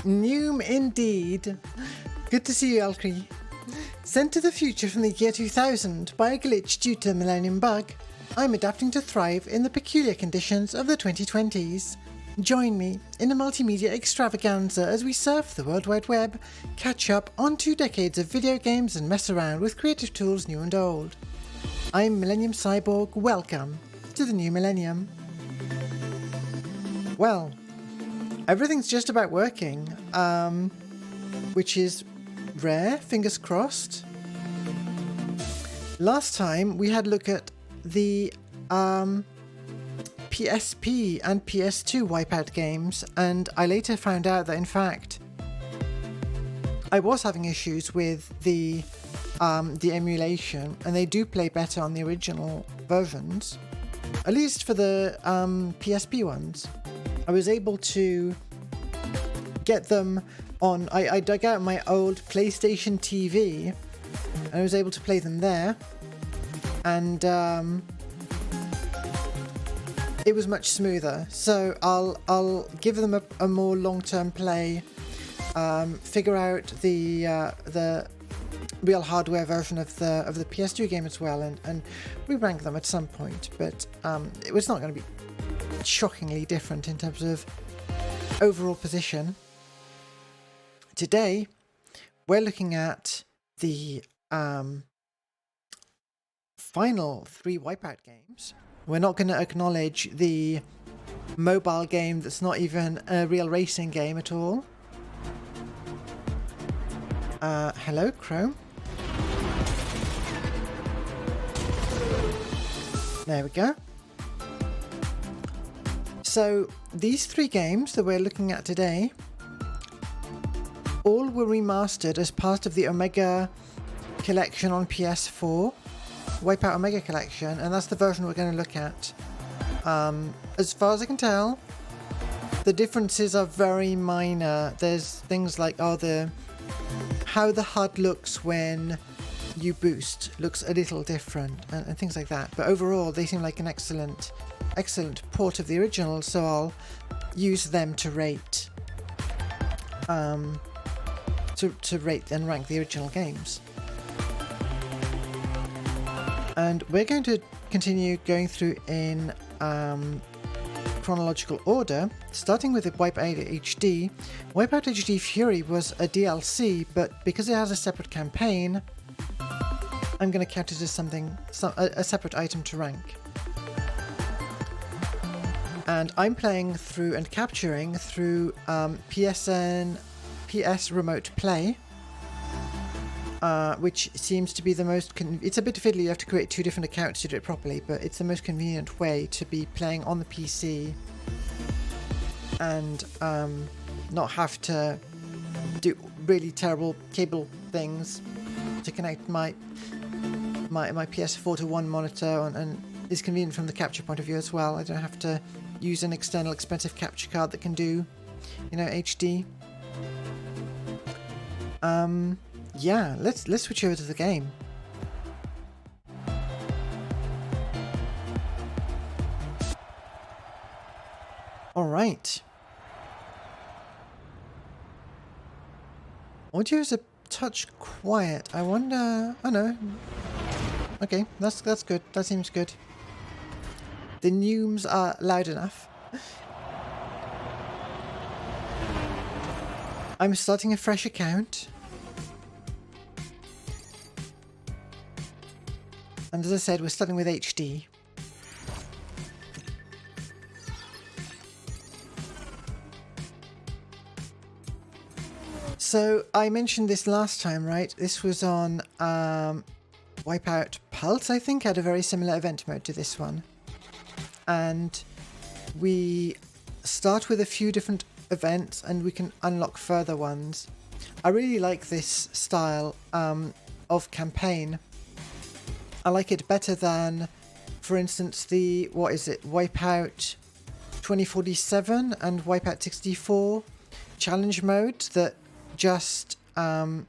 Noom indeed. Good to see you, Alcree. Sent to the future from the year 2000 by a glitch due to the Millennium Bug, I'm adapting to thrive in the peculiar conditions of the 2020s. Join me in a multimedia extravaganza as we surf the World Wide Web, catch up on 2 decades of video games and mess around with creative tools new and old. I'm Millennium Cyborg, welcome to the new millennium. Well, everything's just about working, which is rare, fingers crossed. Last time we had a look at the PSP and PS2 Wipeout games, and I later found out that in fact I was having issues with the emulation, and they do play better on the original versions, at least for the PSP ones. I was able to get them on, I dug out my old PlayStation TV and I was able to play them there, and it was much smoother. So I'll give them a more long-term play, figure out the real hardware version of the PS2 game as well, and re-rank them at some point. But it was not going to be shockingly different in terms of overall position. Today we're looking at the final 3 Wipeout games. We're not going to acknowledge the mobile game that's not even a real racing game at all. Hello, Chrome. There we go. So these 3 games that we're looking at today all were remastered as part of the Omega collection on PS4, Wipeout Omega collection, and that's the version we're going to look at. As far as I can tell, the differences are very minor. There's things like how the HUD looks when you boost looks a little different, and things like that. But overall, they seem like an excellent port of the original, so I'll use them to rate to rate and rank the original games. And we're going to continue going through in chronological order, starting with the Wipeout HD. Wipeout HD Fury was a DLC, but because it has a separate campaign, I'm going to count it as a separate item to rank. And I'm playing through and capturing through PS Remote Play, which seems to be the most... it's a bit fiddly, you have to create 2 different accounts to do it properly, but it's the most convenient way to be playing on the PC and not have to do really terrible cable things to connect my PS4 to one monitor, and it's convenient from the capture point of view as well. I don't have to use an external expensive capture card that can do, HD. Yeah, let's switch over to the game. All right. Audio is a touch quiet. I wonder. Oh no. Okay, that's good. That seems good. The Nooms are loud enough. I'm starting a fresh account. And as I said, we're starting with HD. So I mentioned this last time, right? This was on Wipeout Pulse, I think, had a very similar event mode to this one. And we start with a few different events and we can unlock further ones. I really like this style of campaign. I like it better than, for instance, the, Wipeout 2047 and Wipeout 64 challenge modes that just are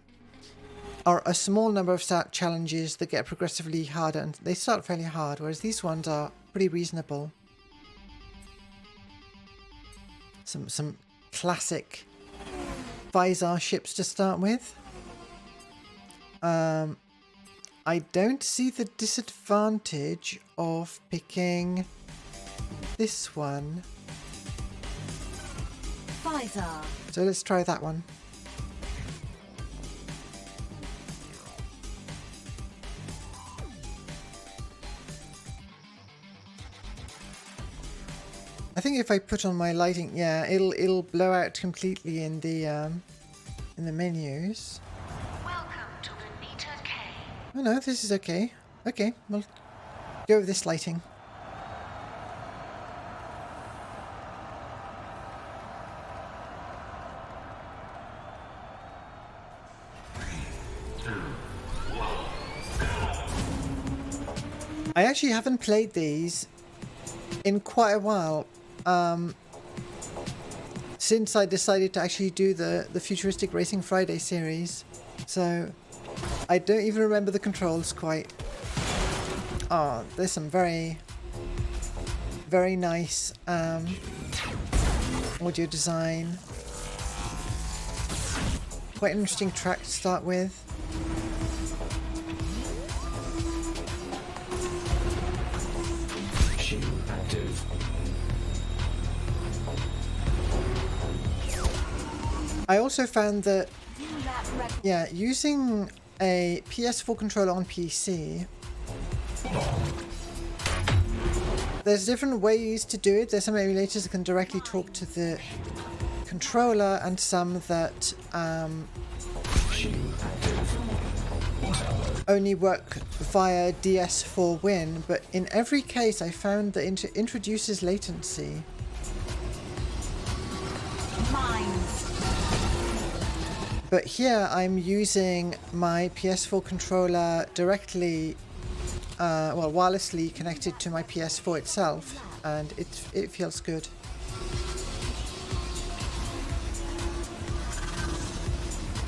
a small number of challenges that get progressively harder, and they start fairly hard, whereas these ones are pretty reasonable. Some classic Visor ships to start with. I don't see the disadvantage of picking this one. Visor. So let's try that one. I think if I put on my lighting, yeah, it'll blow out completely in the menus. Welcome to Anita K. Oh no, this is okay. Okay, we'll go with this lighting. I actually haven't played these in quite a while. Since I decided to actually do the Futuristic Racing Friday series. So I don't even remember the controls quite. Oh, there's some very, very nice audio design. Quite an interesting track to start with. Active. I also found that, yeah, using a PS4 controller on PC, there's different ways to do it. There's some emulators that can directly talk to the controller and some that only work via DS4 Win, but in every case I found that it introduces latency. But here I'm using my PS4 controller directly, well, wirelessly connected to my PS4 itself, and it feels good.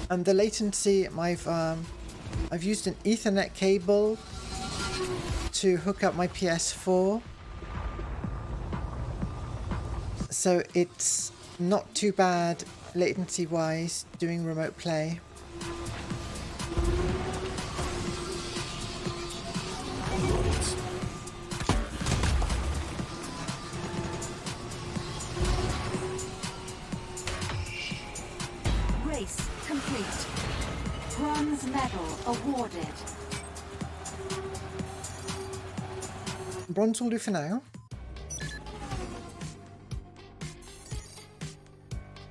And the latency, I've used an Ethernet cable to hook up my PS4, so it's not too bad latency wise doing remote play. Race complete. Bronze medal awarded. Bronze will do for now.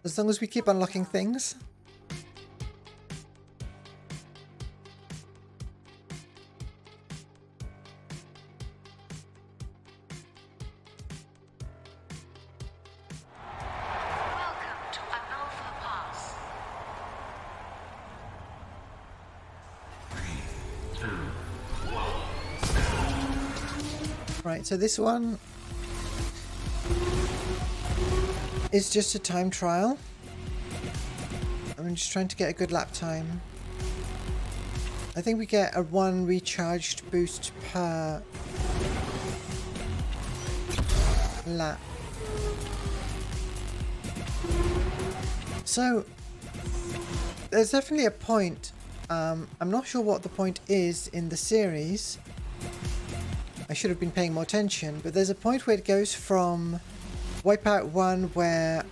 As long as we keep unlocking things. Welcome to Amalfa Pass. 3, 2, 1. Right, so this one is just a time trial. I'm just trying to get a good lap time. I think we get a 1 recharged boost per lap. So there's definitely a point. I'm not sure what the point is in the series. I should have been paying more attention, but there's a point where it goes from Wipeout 1 where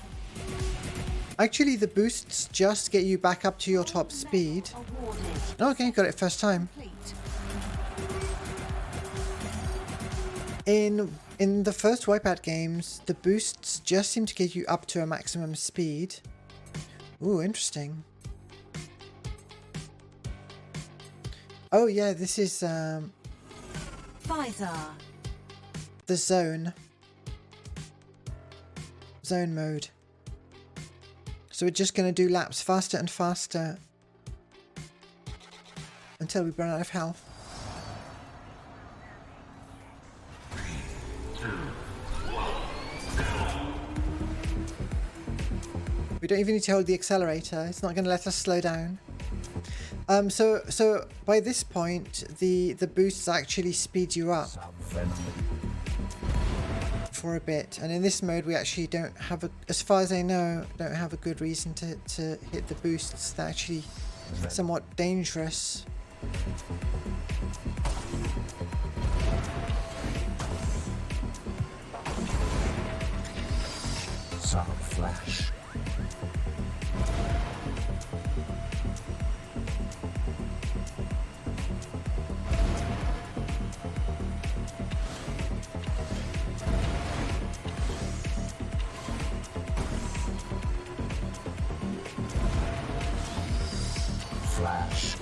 actually the boosts just get you back up to your top speed. Okay, got it first time. In the first Wipeout games, the boosts just seem to get you up to a maximum speed. Ooh, interesting. Oh yeah, this is Visor. the zone mode. So we're just going to do laps faster and faster until we run out of health. 3, 2, 1. We don't even need to hold the accelerator. It's not going to let us slow down. So by this point, the boosts actually speed you up for a bit. And in this mode, we actually don't have as far as I know, don't have a good reason to hit the boosts. They're actually somewhat dangerous. Some flash. Flash.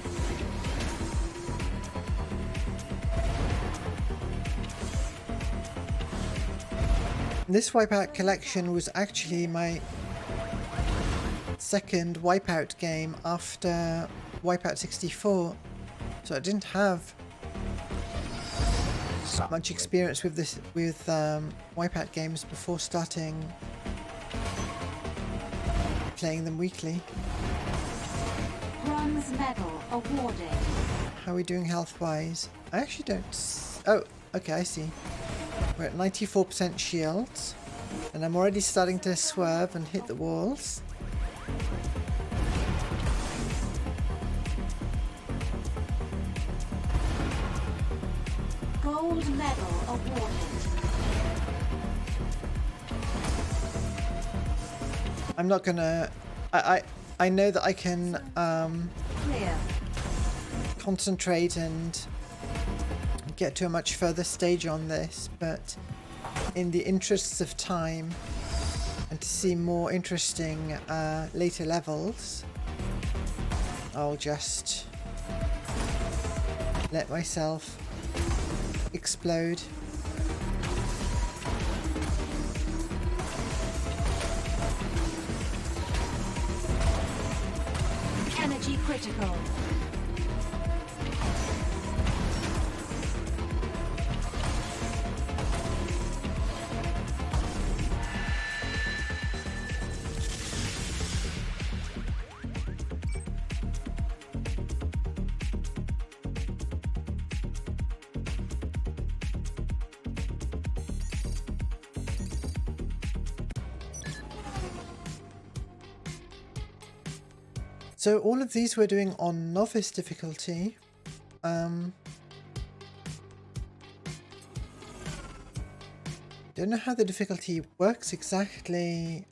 This Wipeout collection was actually my second Wipeout game after Wipeout 64, so I didn't have much experience with Wipeout games before starting playing them weekly. Bronze medal awarded. How are we doing health-wise? I actually don't... Oh, okay, I see. We're at 94% shields, and I'm already starting to swerve and hit the walls. Gold medal awarded. I'm not gonna... I know that I can Clear. concentrate and get to a much further stage on this, but in the interests of time and to see more interesting later levels, I'll just let myself explode. Energy critical. So all of these we're doing on novice difficulty. Don't know how the difficulty works exactly.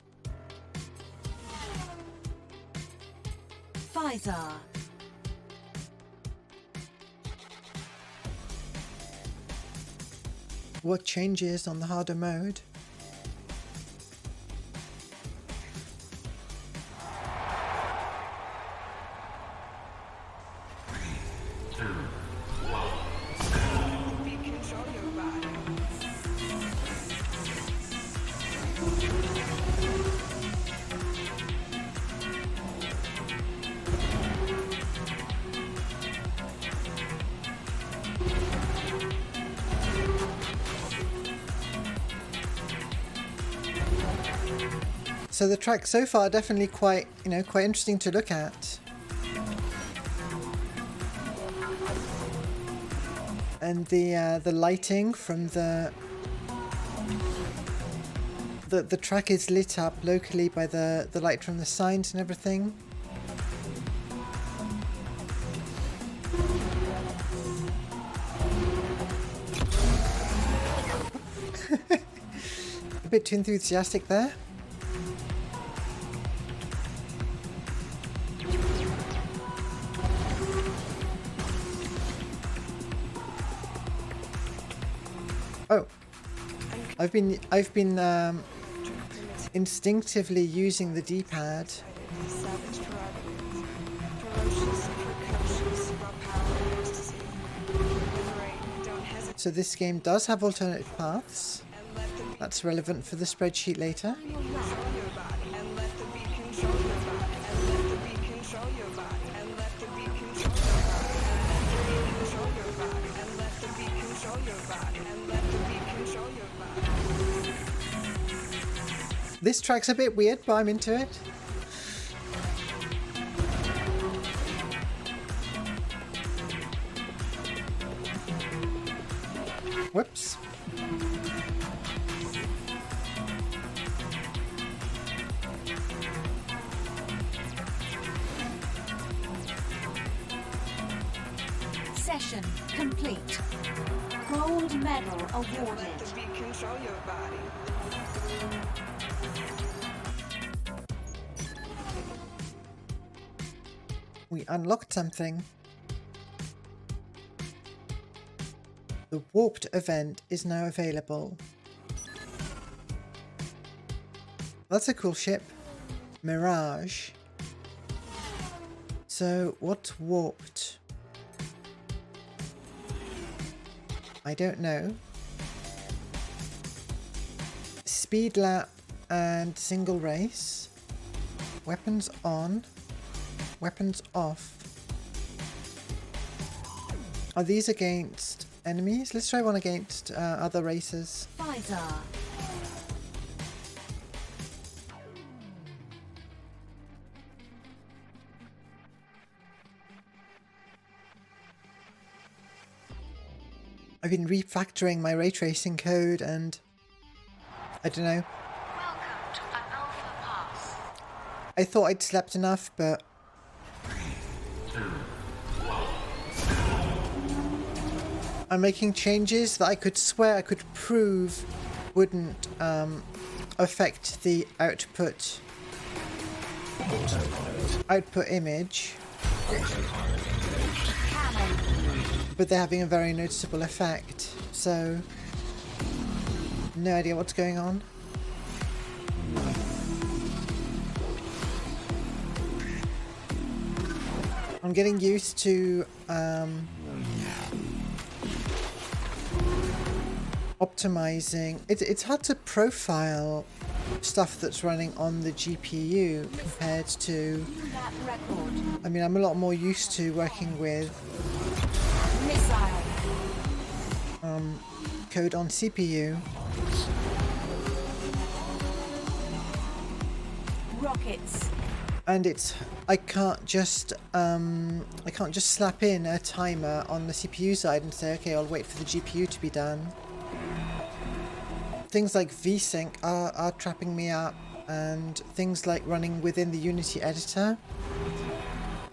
Pfizer. What changes on the harder mode? So the tracks so far are definitely quite interesting to look at. And the lighting from the track is lit up locally by the light from the signs and everything. A bit too enthusiastic there. Oh, I've been instinctively using the D-pad. So this game does have alternate paths. That's relevant for the spreadsheet later. This track's a bit weird, but I'm into it. Whoops. Session complete. Gold medal awarded. Let the beat control your body. We unlocked something. The warped event is now available. That's a cool ship. Mirage. So what's warped? I don't know. Speed lap and single race. Weapons on. Weapons off. Are these against enemies? Let's try one against other races. Visor. I've been refactoring my ray tracing code and I don't know. Welcome to an alpha pass. I thought I'd slept enough, but I'm making changes that I could swear I could prove wouldn't affect the output image, Cannon. but they're having a very noticeable effect. So no idea what's going on. I'm getting used to optimizing. It's hard to profile stuff that's running on the GPU compared to, That record. I mean, I'm a lot more used to working with Missile. code on CPU. Rockets. And it's I can't just slap in a timer on the CPU side and say, okay, I'll wait for the GPU to be done. Things like VSync are trapping me up, and things like running within the Unity editor.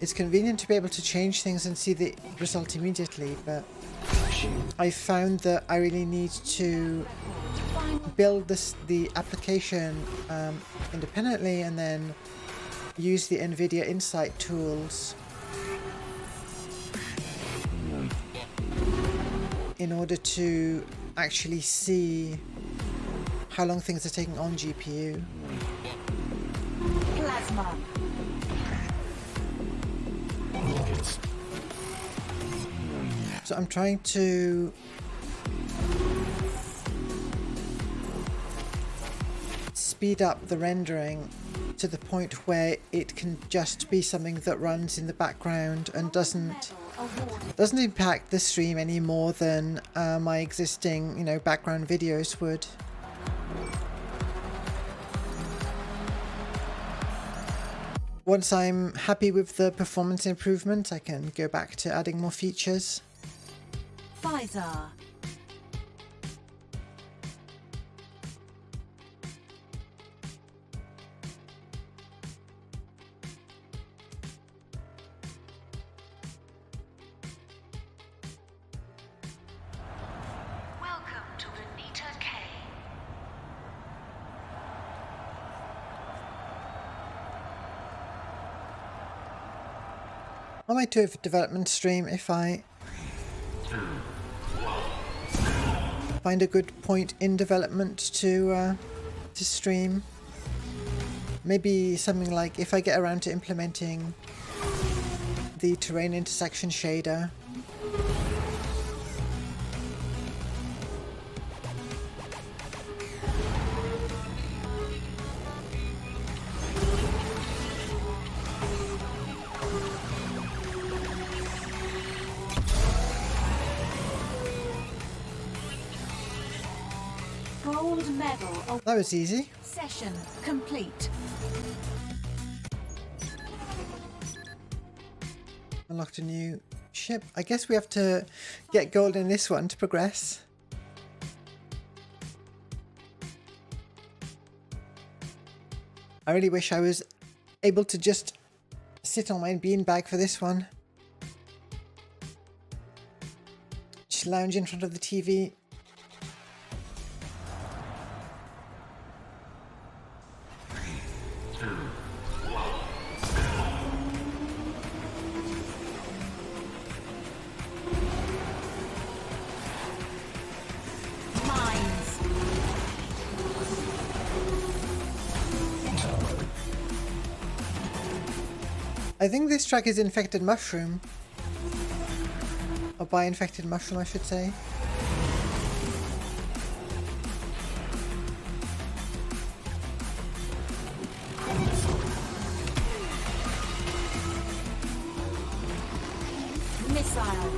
It's convenient to be able to change things and see the result immediately, but I found that I really need to build the application independently and then use the NVIDIA Insight tools in order to actually see how long things are taking on GPU. Plasma. So I'm trying to speed up the rendering to the point where it can just be something that runs in the background and doesn't impact the stream any more than my existing, background videos would. Once I'm happy with the performance improvement, I can go back to adding more features. Visor. Welcome to Anita K. I might do a development stream if I find a good point in development to stream. Maybe something like if I get around to implementing the terrain intersection shader. Gold medal. That was easy. Session complete. Unlocked a new ship. I guess we have to get gold in this one to progress. I really wish I was able to just sit on my beanbag for this one. to lounge in front of the TV. Mines. I think this track is Infected Mushroom. Or by Infected Mushroom, I should say. Missile.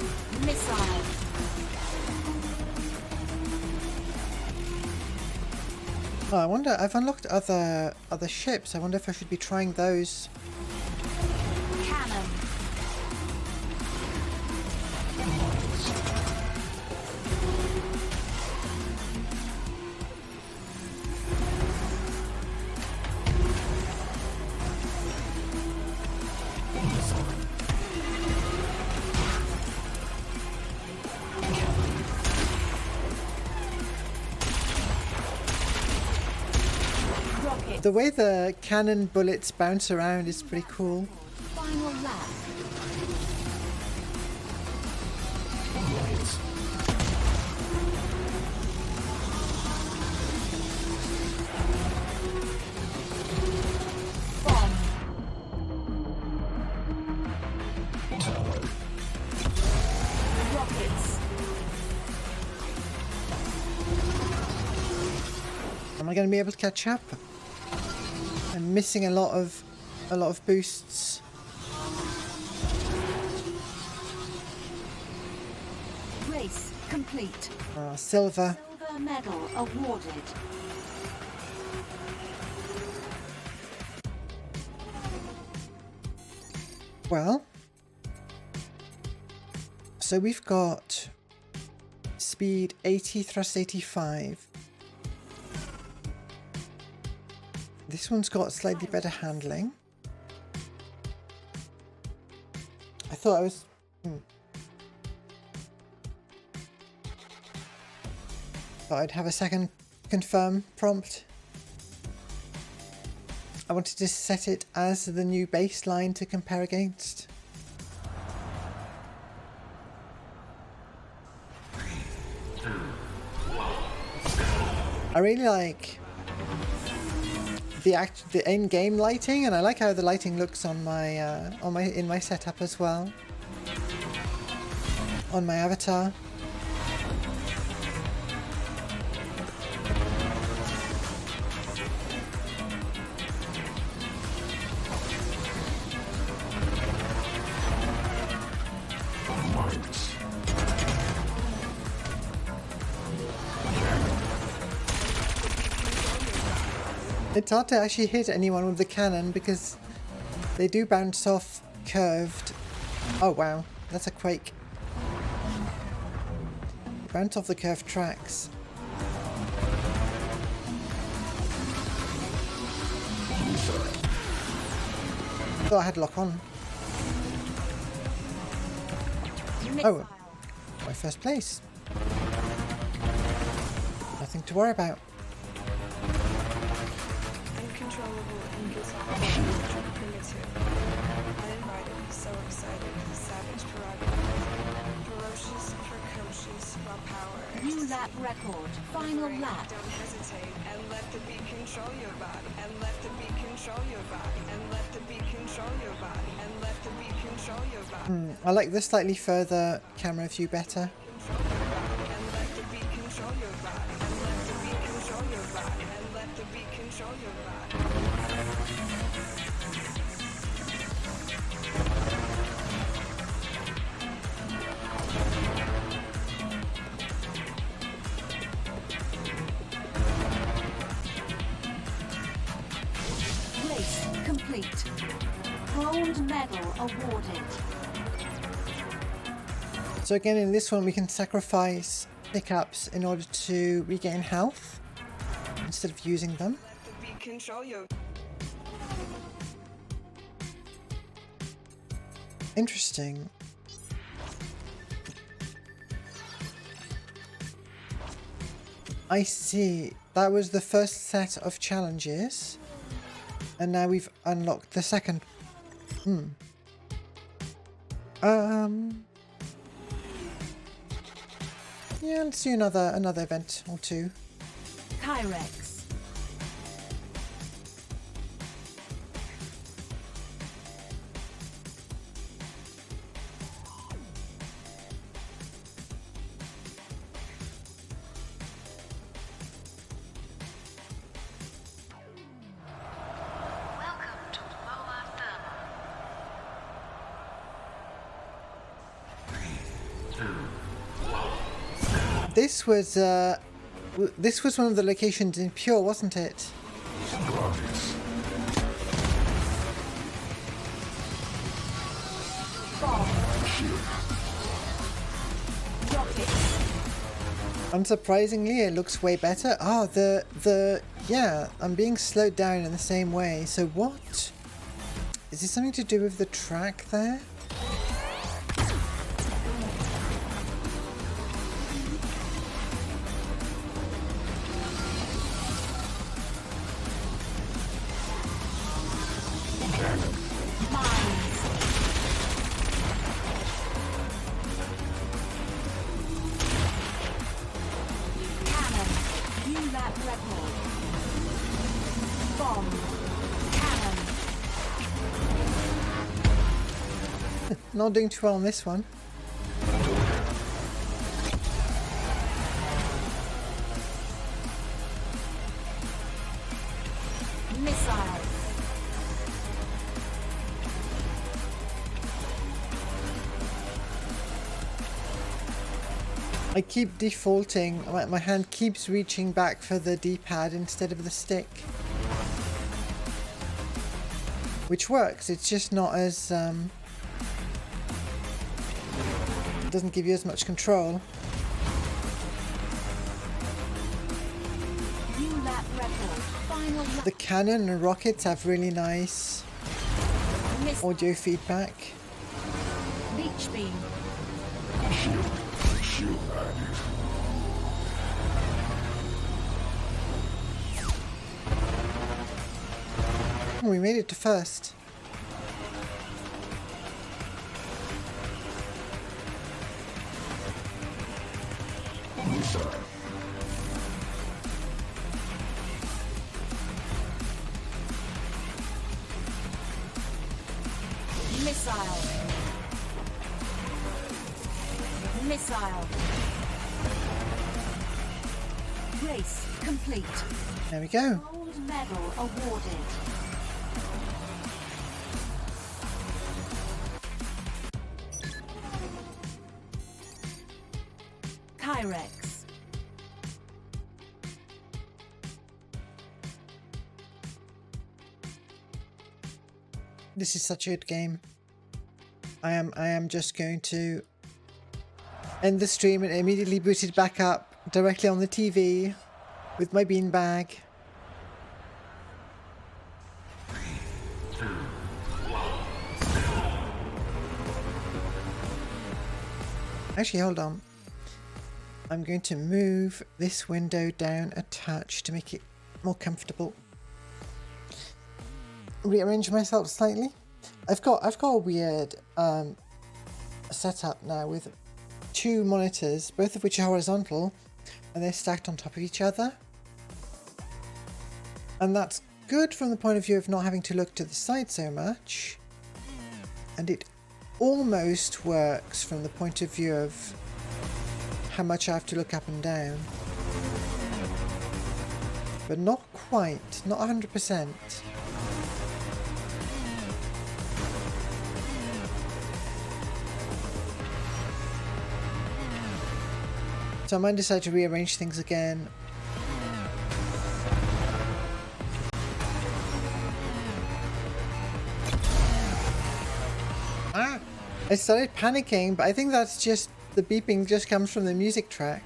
Missile. Oh, I wonder, I've unlocked other ships. I wonder if I should be trying those. Cannon. Rocket. The way the cannon bullets bounce around is pretty cool. Final lap. Bomb. Rockets. Am I going to be able to catch up? I'm missing a lot of boosts. Race complete. Silver. Silver medal awarded. Well, so we've got speed 80, thrust 85. This one's got slightly better handling. I thought I was... Thought I'd have a second confirm prompt. I wanted to set it as the new baseline to compare against. I really like the in-game lighting, and I like how the lighting looks on my in my setup as well, on my avatar. It's hard to actually hit anyone with the cannon because they do bounce off curved. Oh wow, that's a quake. Bounce off the curved tracks. Thought I had lock on. Missile. My first place. Nothing to worry about. Uncontrollable inconsolable, primitive, uninvited, so excited, savage prerogative, ferocious, precocious, raw power. New lap record. Final lap. Don't hesitate and let the beat control your body, and let the beat control your body, and let the beat control your body, and let the beat control your body. I like the slightly further camera view better. Control your body, and let the beat control your body, and let the beat control your body, and let the beat control your body. Race complete. Gold medal awarded. So again, in this one we can sacrifice pickups in order to regain health instead of using them. Let the beat control your. Interesting. I see. That was the first set of challenges. And now we've unlocked the second. Yeah, let's do another event or two. Kyrex. Welcome to Moa Therma. This was one of the locations in Pure, wasn't it? Bomb. Rocket. Unsurprisingly, it looks way better. Oh, yeah, I'm being slowed down in the same way. So what? Is this something to do with the track there? Mines. Cannon. New lap record. Bomb. Cannon. Not doing too well on this one. Missile. I keep defaulting. My hand keeps reaching back for the D-pad instead of the stick. Which works, it's just not as... it doesn't give you as much control. New lap record. Final lap. The cannon and rockets have really nice Missile. audio feedback. Leech beam. Oh, we made it to first. Missile. Missile. Race complete. There we go. Gold medal awarded. Kyrex. This is such a good game. I am just going to end the stream and immediately boot it back up directly on the TV with my beanbag. Actually, hold on. I'm going to move this window down a touch to make it more comfortable. Rearrange myself slightly. I've got a weird setup now with two monitors, both of which are horizontal, and they're stacked on top of each other. And that's good from the point of view of not having to look to the side so much. And it almost works from the point of view of how much I have to look up and down. But not quite, not 100%. So I might decide to rearrange things again. Ah! I started panicking, but I think that's just the beeping just comes from the music track.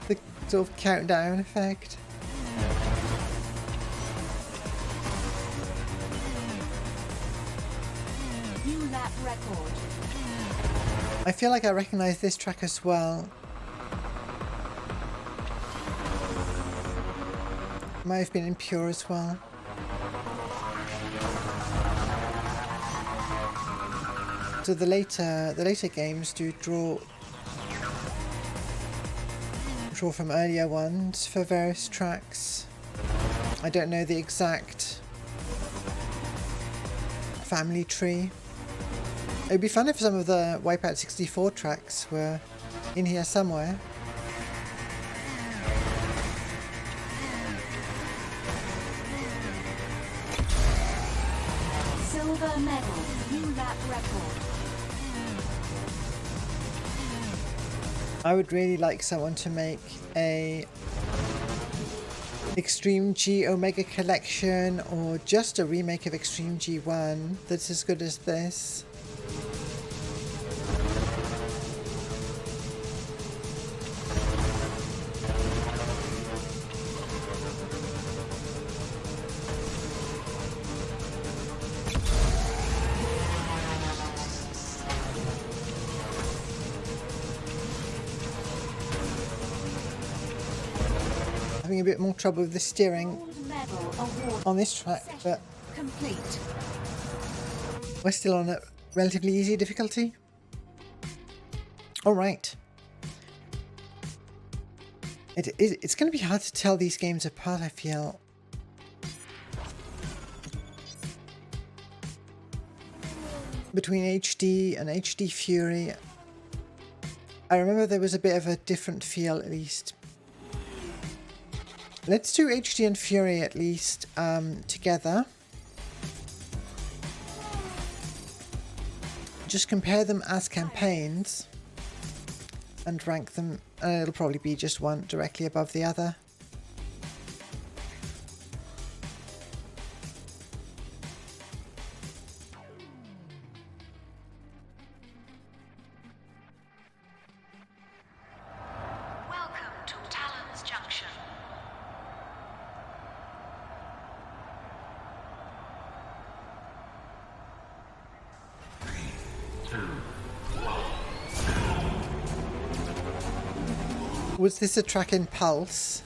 The sort of countdown effect. New lap record. I feel like I recognize this track as well. might have been impure as well. So the later games do draw from earlier ones for various tracks. I don't know the exact family tree. It would be fun if some of the Wipeout 64 tracks were in here somewhere. Silver medal. New lap record. I would really like someone to make a Extreme G Omega Collection or just a remake of Extreme G1 that's as good as this. Having a bit more trouble with the steering Gold medal awarded. on this track, but Complete. we're still on a relatively easy difficulty. Alright. It's going to be hard to tell these games apart, I feel. Between HD and HD Fury, I remember there was a bit of a different feel at least. Let's do HD and Fury at least together. Just compare them as campaigns and rank them. It'll probably be just one directly above the other. Welcome to Talon's Junction. Was this a track in Pulse?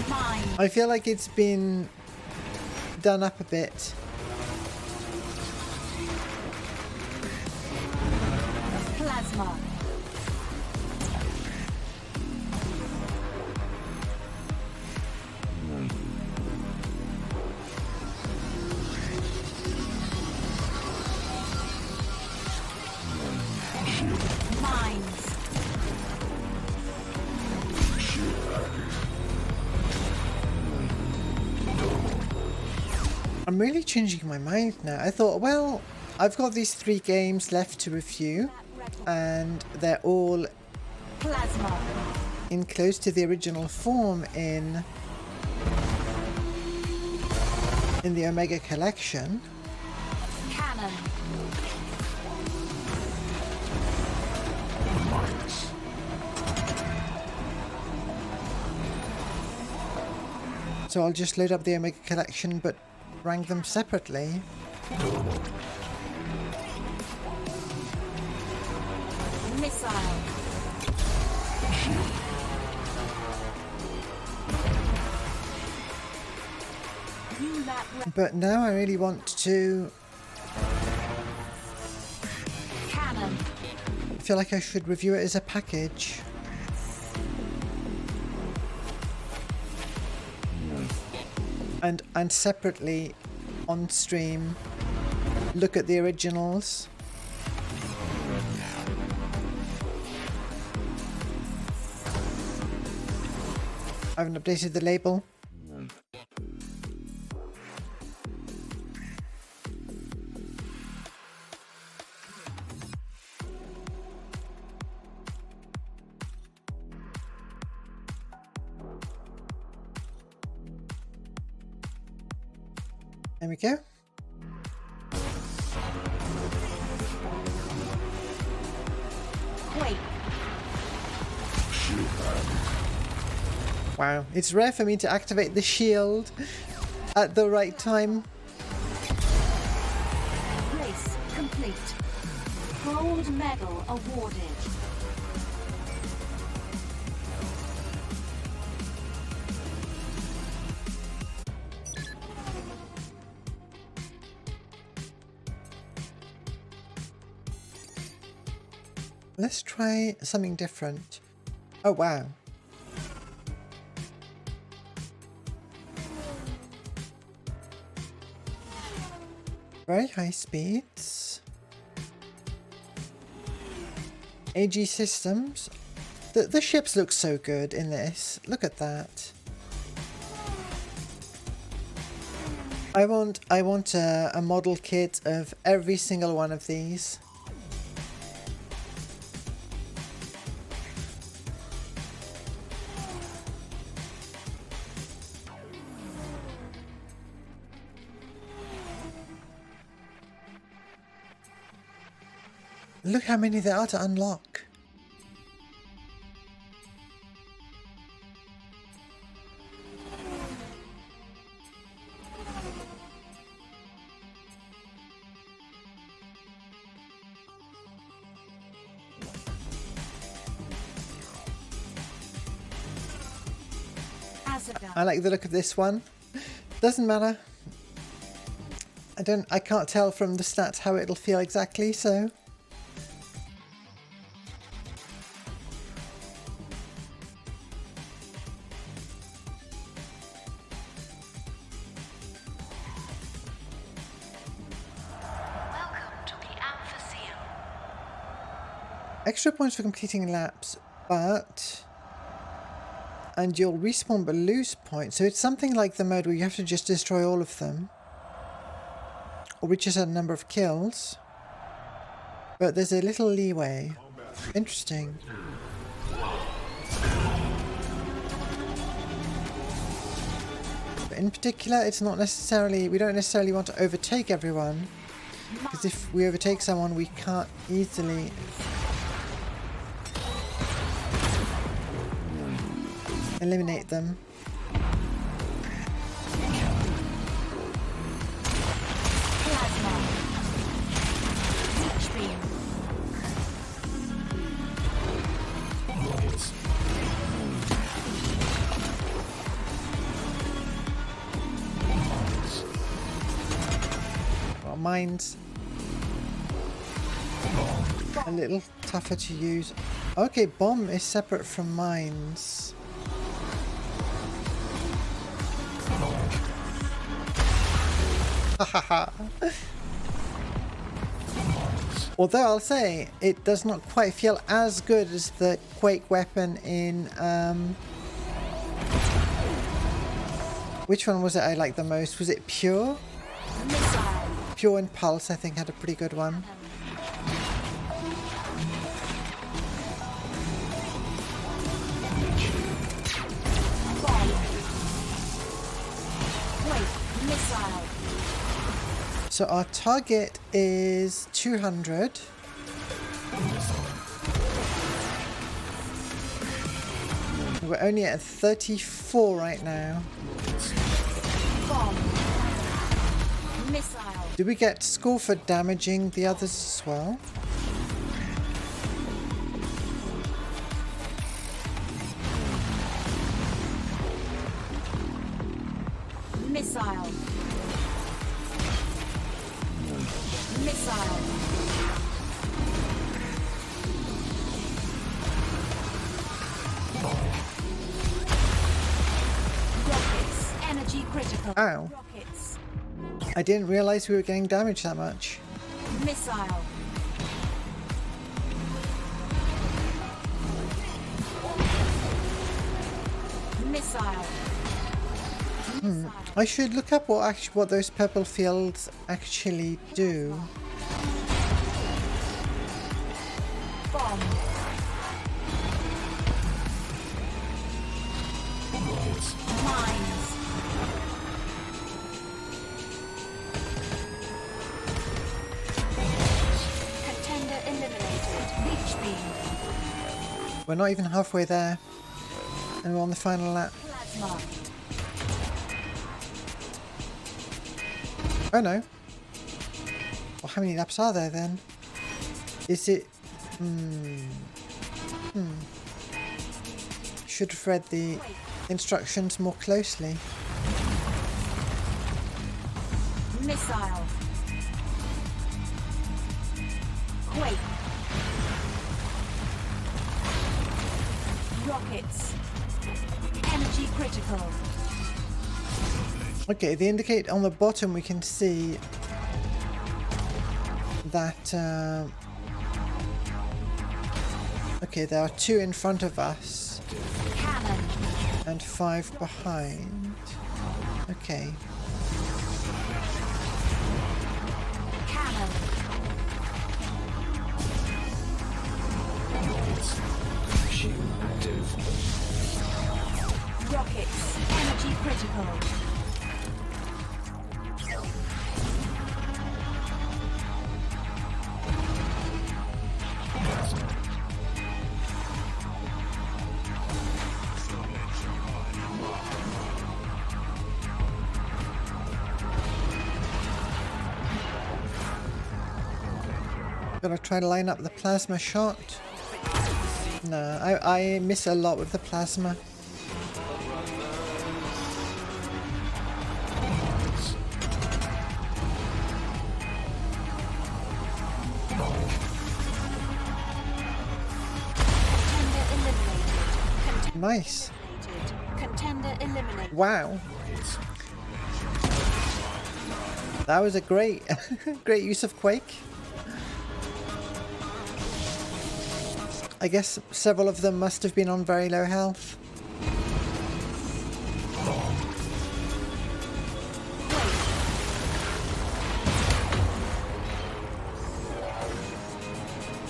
Mine. I feel like it's been done up a bit. Plasma. Mines. I'm really changing my mind now. I thought, well, I've got these 3 games left to review, and they're all Plasma. in close to the original form in the Omega Collection. Cannon. So I'll just load up the Omega Collection, but rank them separately. Missile. New lap record. But now I really want to Cannon. feel like I should review it as a package. And separately on stream look at the originals. I haven't updated the label. There we go. Wait. Wow, it's rare for me to activate the shield at the right time. Race complete. Gold medal awarded. Let's try something different. Oh, wow. Very high speeds. AG systems. The ships look so good in this. Look at that. I want a model kit of every single one of these. Look how many there are to unlock. I like the look of this one. Doesn't matter. I can't tell from the stats how it'll feel exactly, so. Welcome to the Amphitheater. Extra points for completing laps, but... And you'll respawn but lose points. So it's something like the mode where you have to just destroy all of them. Or reach a certain number of kills. But there's a little leeway. Interesting. But in particular, it's not necessarily... We don't necessarily want to overtake everyone. Because if we overtake someone, we can't easily... eliminate them. Plasma. Reach beam. Well, mine's a little tougher to use. Okay, bomb is separate from mines. Although I'll say it does not quite feel as good as the Quake weapon in which one was it I liked the most? Was it Pure? Missile. Pure and Pulse I think had a pretty good one. Bomb. Quake. Missile. So our target is 200. We're only at 34 right now. Bomb. Missile. Do we get score for damaging the others as well? Missile. Missile. Rockets. Energy critical. Ow. Rockets. I didn't realize we were getting damaged that much. Missile. Missile. Missile. I should look up what those purple fields actually do. Bomb. Mines. Contender eliminated. Reach beam. We're not even halfway there. And we're on the final lap. Plasma. Oh no. Well, how many laps are there then? Is it... Should have read the instructions more closely. Missile. Quake. Rockets. Energy critical. Okay, they indicate on the bottom we can see that okay, there are 2 in front of us Cannon. and 5 behind. Okay. Cannon. Shield active. Rockets. Energy critical. Gonna try to line up the plasma shot. No, I miss a lot with the plasma. Contender eliminated. Nice. Contender eliminated. Wow. That was a great, great use of Quake. I guess several of them must have been on very low health.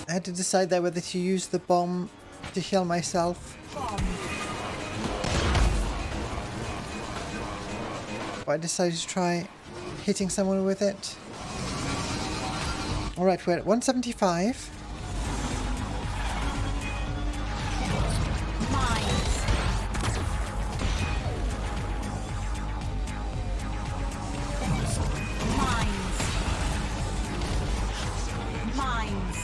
I had to decide there whether to use the bomb to heal myself. Bomb. But I decided to try hitting someone with it. Alright, we're at 175. Mines. Mines. Mines.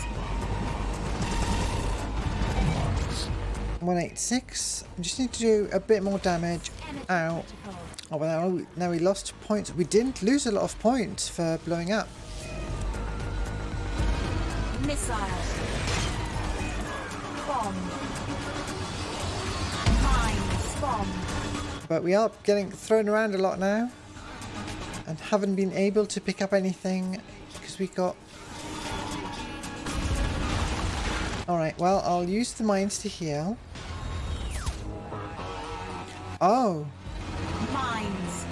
186. I just need to do a bit more damage. Ow. Critical. Oh, well, now we lost points. We didn't lose a lot of points for blowing up. Missile. Bomb. Mines. Bomb. But we are getting thrown around a lot now. And haven't been able to pick up anything because we got... Alright, well, I'll use the mines to heal. Oh, Mines.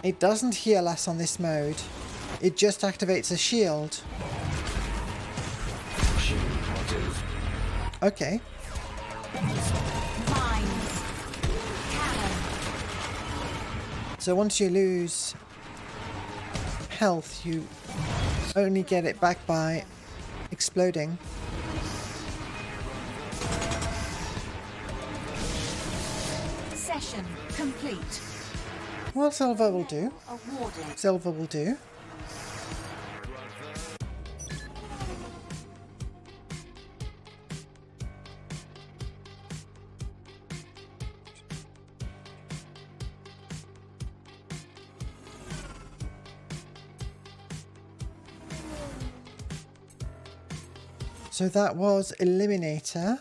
it doesn't heal us on this mode. It just activates a shield. Shield active. Okay. Mines. Cannon. So once you lose health, you only get it back by exploding. Session complete. Well, silver will do. Awarded. Silver will do. So that was Eliminator.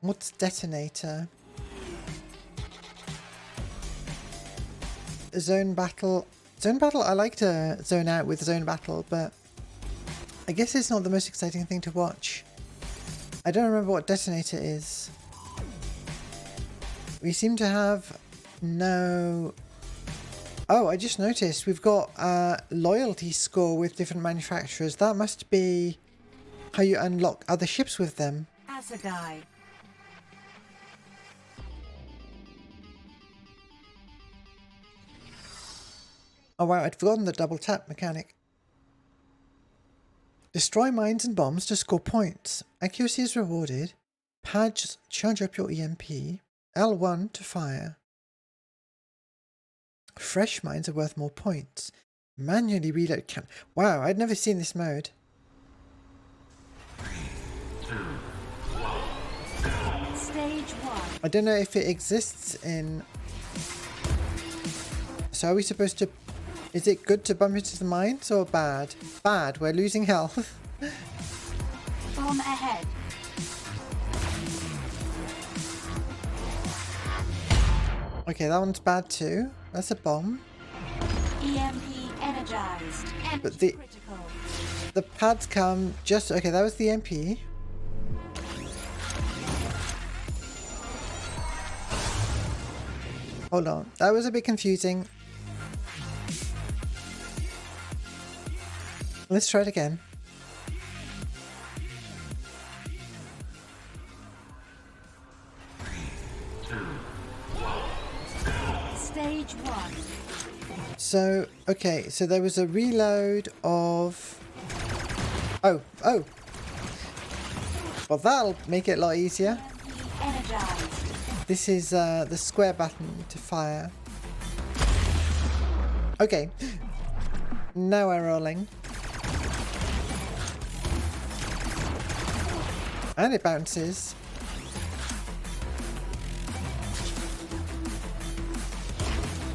What's Detonator? Zone Battle. Zone Battle, I like to zone out with Zone Battle, but I guess it's not the most exciting thing to watch. I don't remember what Detonator is. We seem to have no... Oh, I just noticed we've got a loyalty score with different manufacturers. That must be how you unlock other ships with them. Assegai. Oh wow, I'd forgotten the double tap mechanic. Destroy mines and bombs to score points. Accuracy is rewarded. Pads charge up your EMP. L1 to fire. Fresh mines are worth more points. Manually reload can. Wow, I'd never seen this mode. Stage 1. I don't know if it exists in... So are we supposed to... Is it good to bump into the mines or bad? Bad, we're losing health. Bomb ahead. Okay, that one's bad too. That's a bomb. EMP energized. Energy But the- critical. The pads come just... Okay, that was the MP. Hold on. That was a bit confusing. Let's try it again. Stage 1. So, okay, so there was a reload of... Oh. Well, that'll make it a lot easier. EMP energized. This is the square button to fire. Okay. Now we're rolling. And it bounces.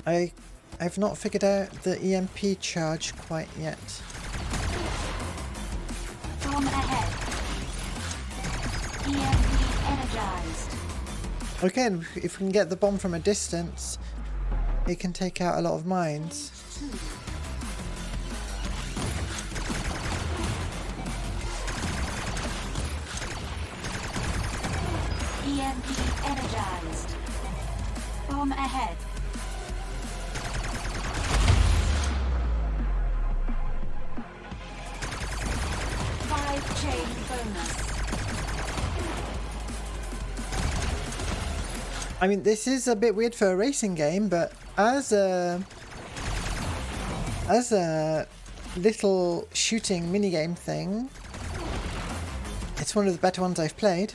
I've not figured out the EMP charge quite yet. Bomb ahead. EMP energized. Okay, and if we can get the bomb from a distance, it can take out a lot of mines. 2. EMP energized. Bomb ahead. Chain bonus. I mean, this is a bit weird for a racing game, but as a little shooting minigame thing, it's one of the better ones I've played.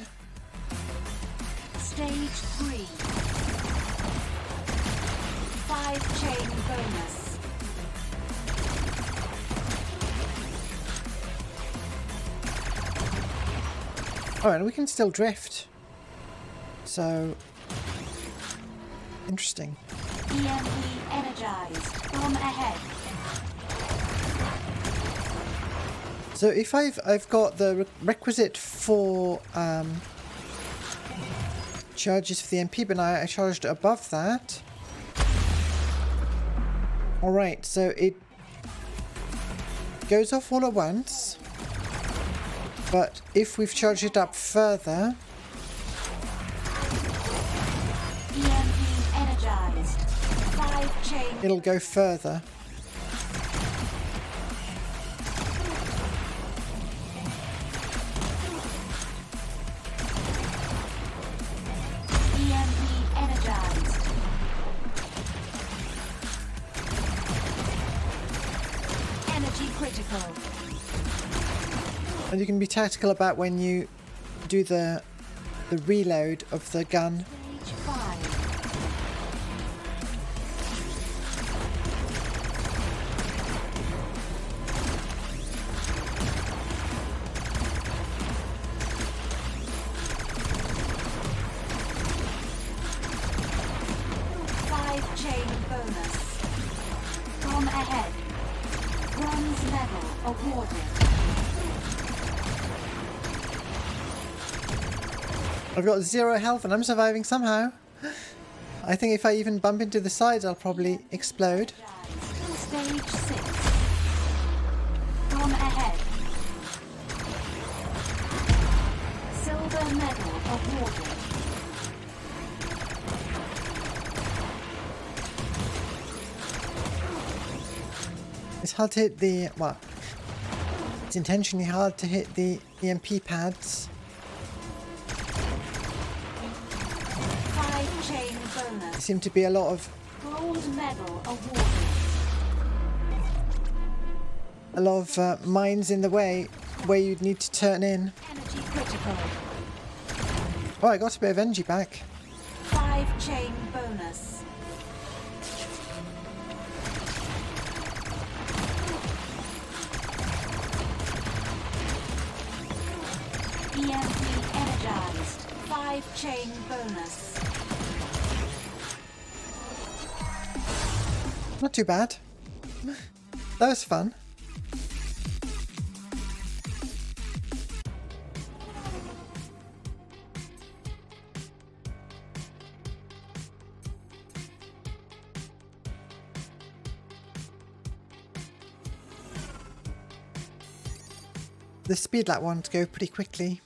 Stage 3. 5 chain bonus. Oh, and we can still drift. So, interesting. EMP energized. Bomb ahead. So if I've got the requisite 4 charges for the MP, but I charged above that. All right, so it goes off all at once. But if we've charged it up further, EMP energized. 5 chain. it'll go further. EMP energized. Energy critical. And you can be tactical about when you do the reload of the gun. Stage 5. Chain bonus. Bomb ahead. Bronze medal awarded. I've got 0 health and I'm surviving somehow. I think if I even bump into the sides, I'll probably explode. Stage 6. Bomb ahead. Silver medal awarded. It's hard to hit the... well, it's intentionally hard to hit the EMP pads. 5 chain There bonus. seem to be a lot of Gold medal awarded. mines in the way where you'd need to turn in. Energy critical. Oh, I got a bit of energy back. 5 chain bonus. EMP energized. 5 chain bonus. Not too bad. That was fun. the speed lap ones go pretty quickly.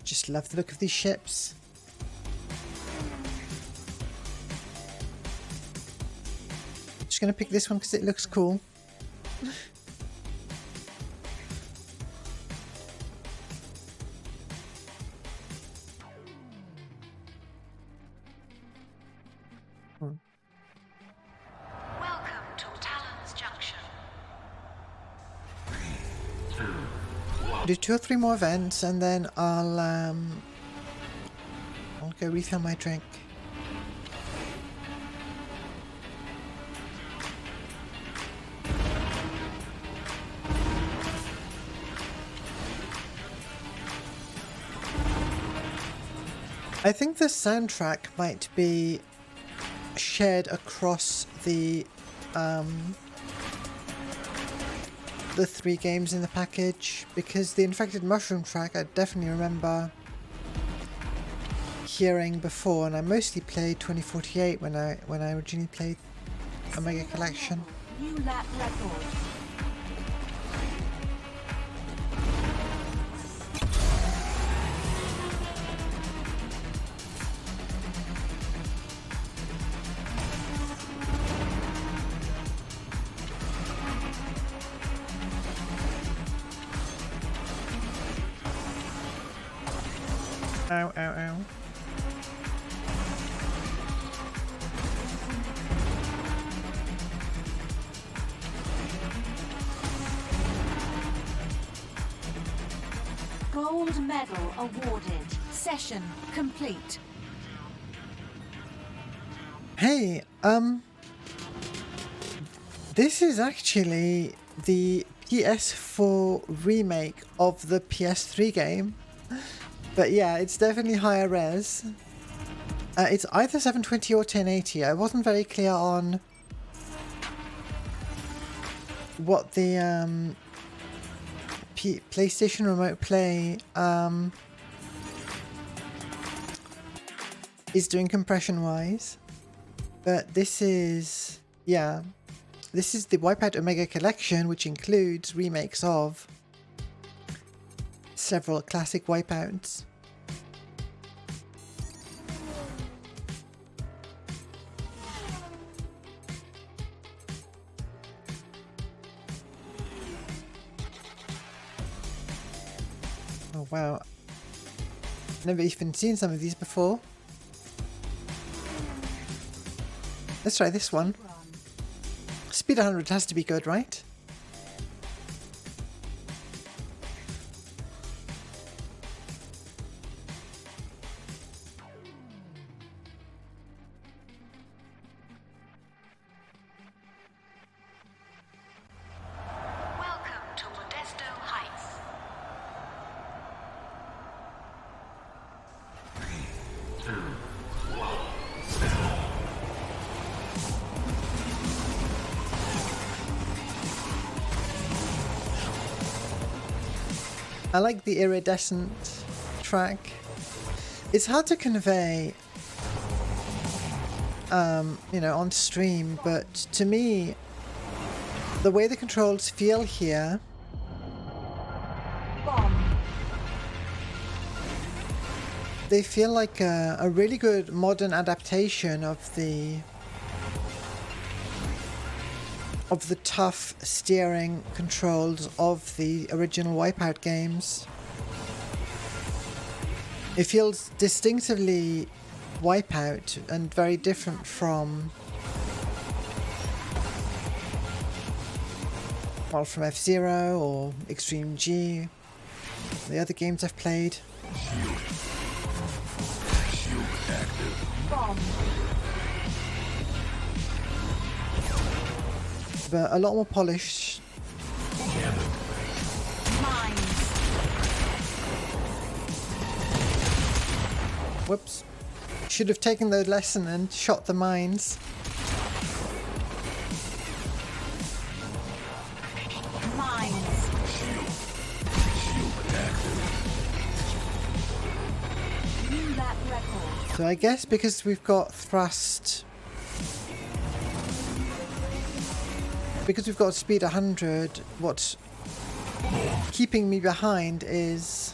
Just love the look of these ships. Just gonna pick this one because it looks cool. Welcome to Talon's Junction. Do 2 or 3 more events and then I'll go refill my drink. I think the soundtrack might be shared across the 3 games in the package, because the Infected Mushroom track I definitely remember hearing before, and I mostly played 2048 when I originally played Omega Collection. New lap record. Ow, ow, ow. Gold medal awarded. Session complete. Hey, this is actually the PS4 remake of the PS3 game. But yeah, it's definitely higher res. It's either 720 or 1080. I wasn't very clear on what the PlayStation Remote Play is doing compression-wise. But this is, yeah, this is the Wipeout Omega Collection, which includes remakes of several classic Wipeouts. Oh wow, never even seen some of these before. Let's try this one. Speed 100 has to be good, right? Welcome to Modesto Heights. I like the iridescent track. It's hard to convey, you know, on stream, but to me, the way the controls feel here, Bomb. they feel like a really good modern adaptation of the tough steering controls of the original Wipeout games. It feels distinctively Wipeout and very different from, well, from F-Zero or Extreme G, the other games I've played. Bomb. But a lot more polished. Mines. Whoops. Should have taken the lesson and shot the mines. Mines. New So I guess because we've got thrust... Because we've got speed 100, what's keeping me behind is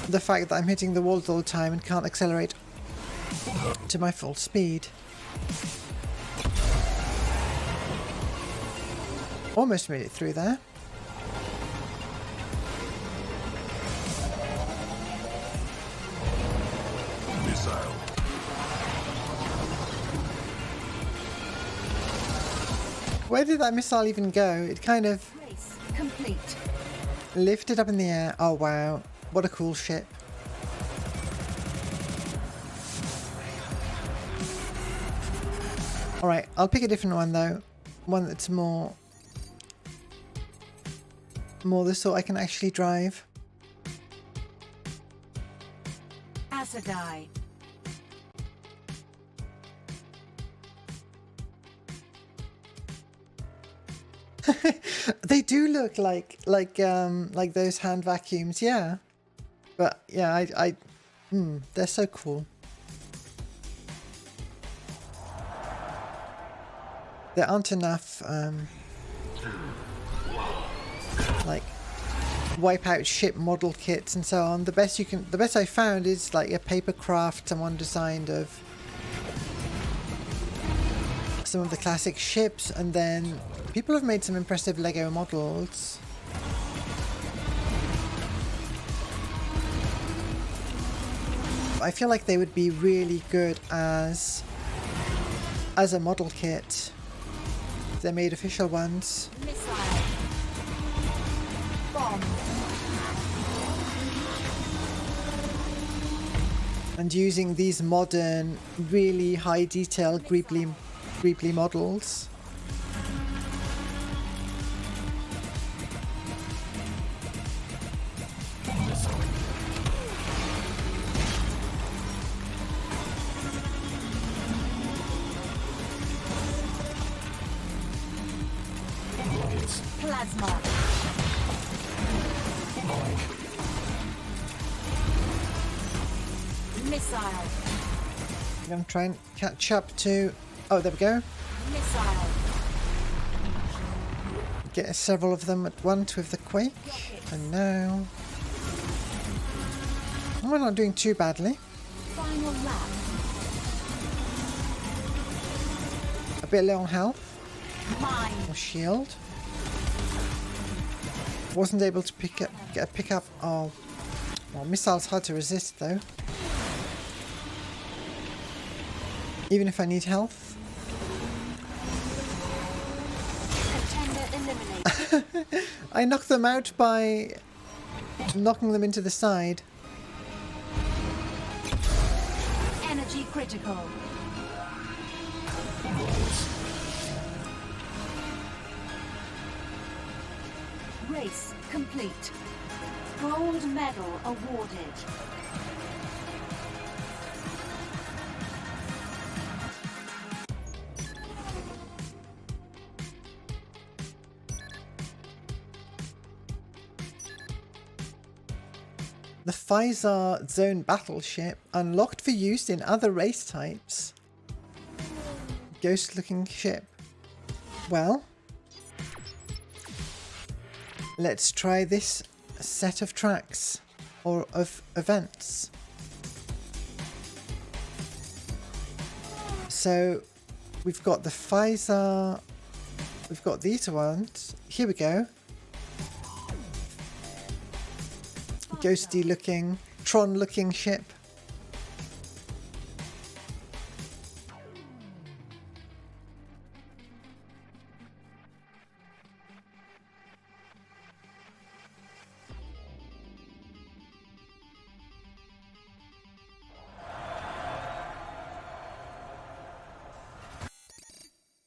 the fact that I'm hitting the walls all the time and can't accelerate to my full speed. Almost made it through there. Missile. Where did that missile even go? It kind of Race complete. lifted up in the air. Oh wow, what a cool ship. Alright, I'll pick a different one though. One that's more the sort I can actually drive. Assegai. They do look like those hand vacuums, yeah. But yeah, they're so cool. There aren't enough like wipeout ship model kits and so on. The best I found is like a paper craft someone designed of some of the classic ships, and then people have made some impressive Lego models. I feel like they would be really good as a model kit. They made official ones. Missile. Bomb. And using these modern, really high detail Greebly models. Plasma. Missile. I'm going to try and catch up to... Oh, there we go. Missile. Get several of them at once with the Quake. And now... We're not doing too badly. Final lap. A bit low on health. Mine. Or shield. Wasn't able to get a pickup. Oh, well, missile's hard to resist though. Even if I need health. Contender eliminated. I knocked them out by knocking them into the side. Energy critical. Race complete. Gold medal awarded. The Pfizer Zone Battleship unlocked for use in other race types. Ghost looking ship. Well, let's try this set of tracks or of events. So we've got the Pfizer, we've got these ones. Here we go. Ghosty looking, Tron looking ship.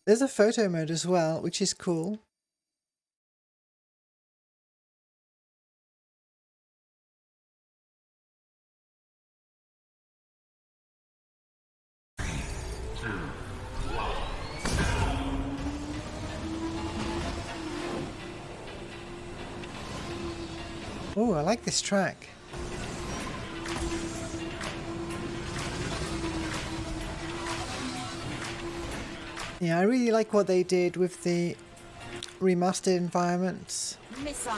There's a photo mode as well, which is cool. Oh, I like this track. Yeah, I really like what they did with the remastered environments. Missile.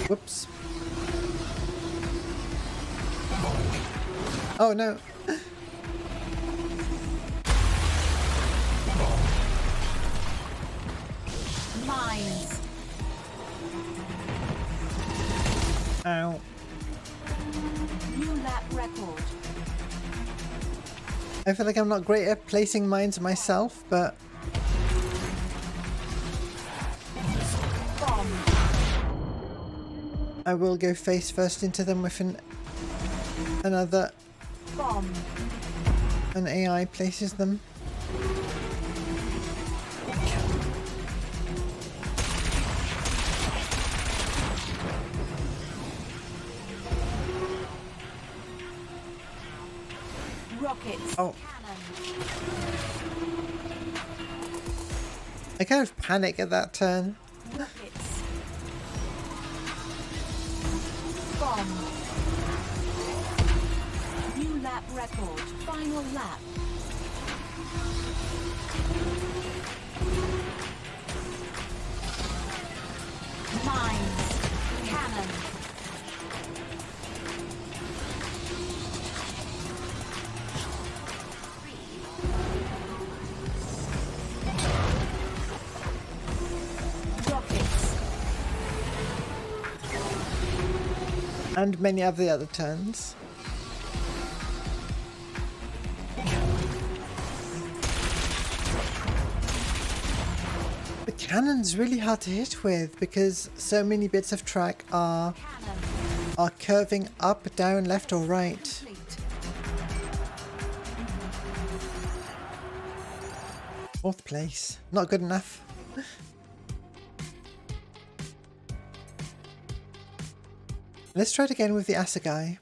Whoops. Oh no. Mines. Ow. New lap record. I feel like I'm not great at placing mines myself, but Bomb. I will go face first into them with another. Bomb. An AI places them. Rockets. Oh. Cannon. I kind of panic at that turn. Rockets. Bomb. New lap record. Final lap. Mines. Cannon. Rockets. And many of the other turns. The cannon's really hard to hit with because so many bits of track are Cannon. curving up, down, left or right. Complete. Fourth place. Not good enough. Let's try it again with the Assegai.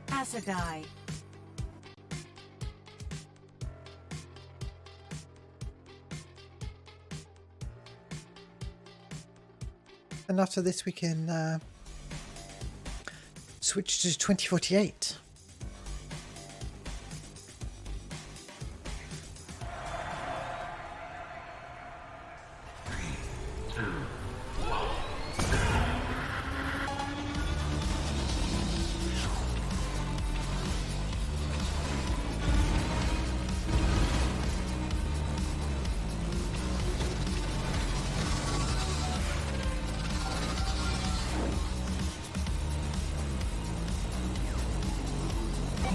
Assegai. And after this we can switch to 2048.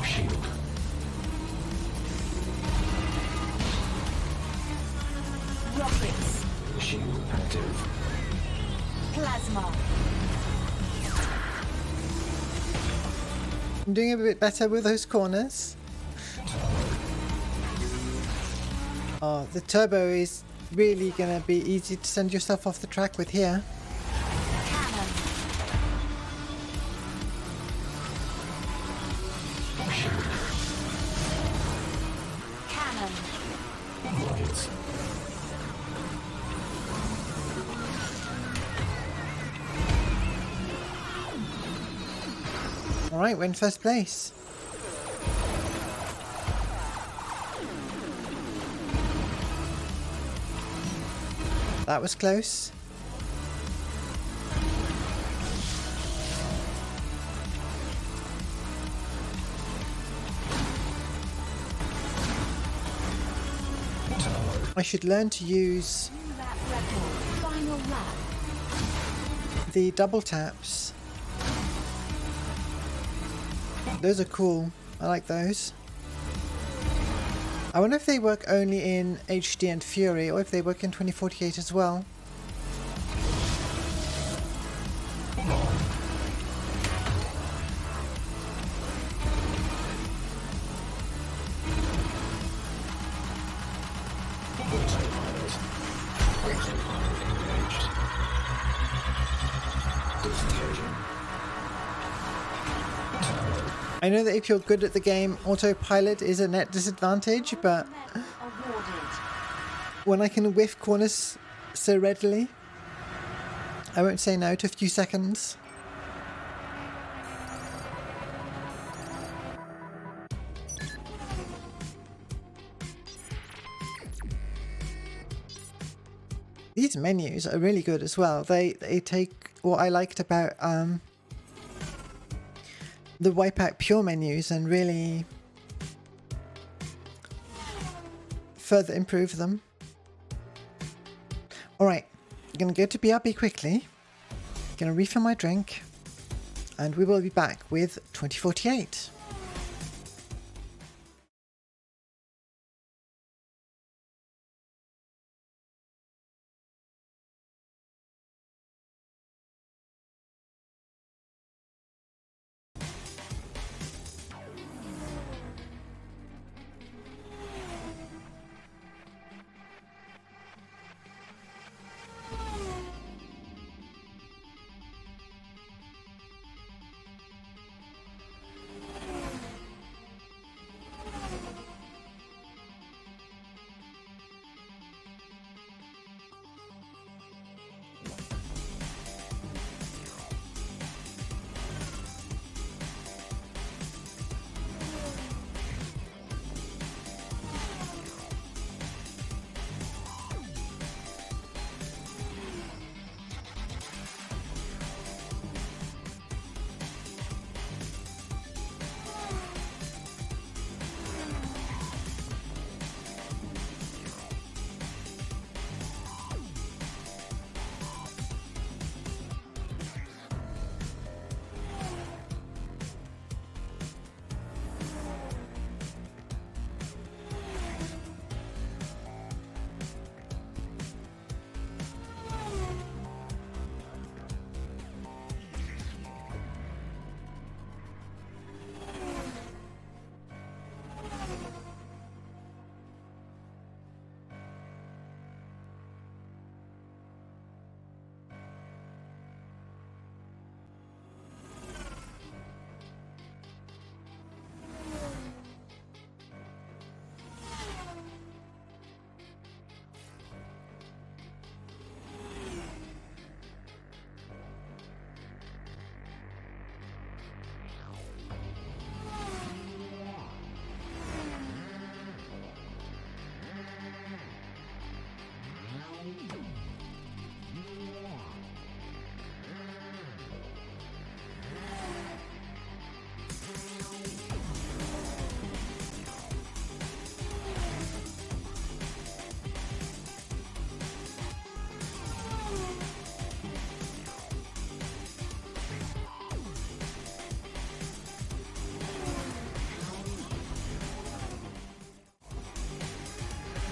Shield. Rockets. Shield active. Plasma. I'm doing a bit better with those corners. Oh, the turbo is really gonna be easy to send yourself off the track with here. Cannon. Cannon. Rockets. Alright, we're in first place. That was close. I should learn to use New lap record. Final lap. the double taps. Those are cool. I like those. I wonder if they work only in HD and Fury or if they work in 2048 as well. I know that if you're good at the game, autopilot is a net disadvantage, but Medal awarded. when I can whiff corners so readily, I won't say no to a few seconds. These menus are really good as well. They take what I liked about the Wipeout Pure menus and really further improve them. Alright, I'm going to go to BRB quickly, going to refill my drink, and we will be back with 2048.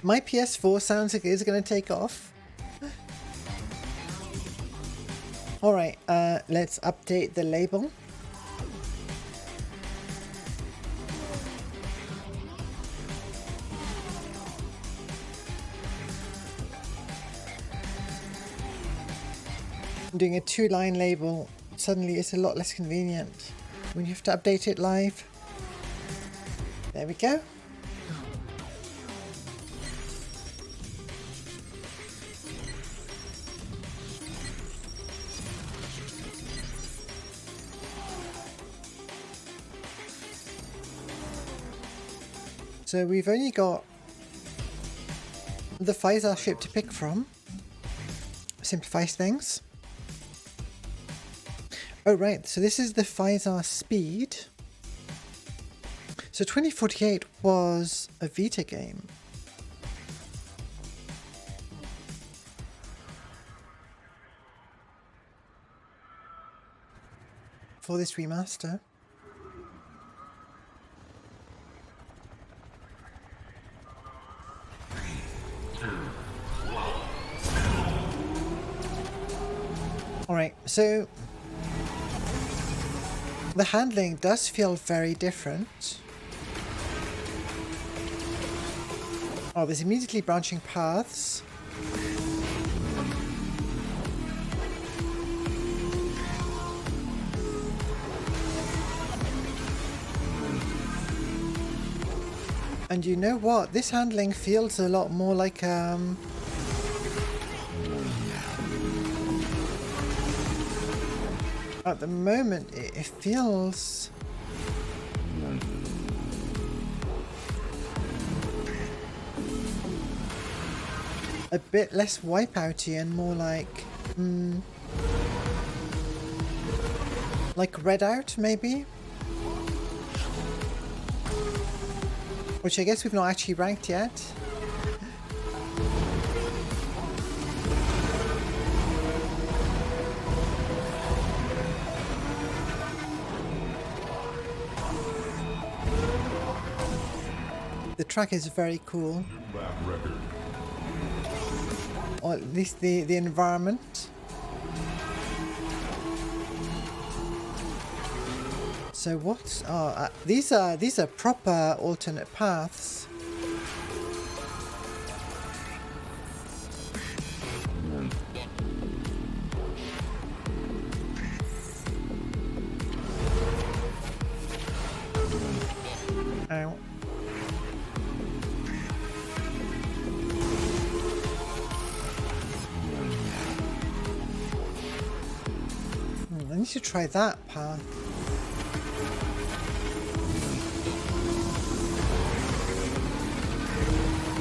My PS4 sounds like it's going to take off. Alright, let's update the label. Doing a 2-line label suddenly is a lot less convenient when you have to update it live. There we go. So we've only got the Physar ship to pick from. Simplifies things. Oh right, so this is the Physar Speed. So 2048 was a Vita game. For this remaster. Alright, so the handling does feel very different. Oh, there's immediately branching paths. And you know what? This handling feels a lot more like at the moment it feels a bit less wipeouty and more like Redout maybe? Which I guess we've not actually ranked yet. The track is very cool. Or at least the environment. So what are these are proper alternate paths. Ow. I need to try that path.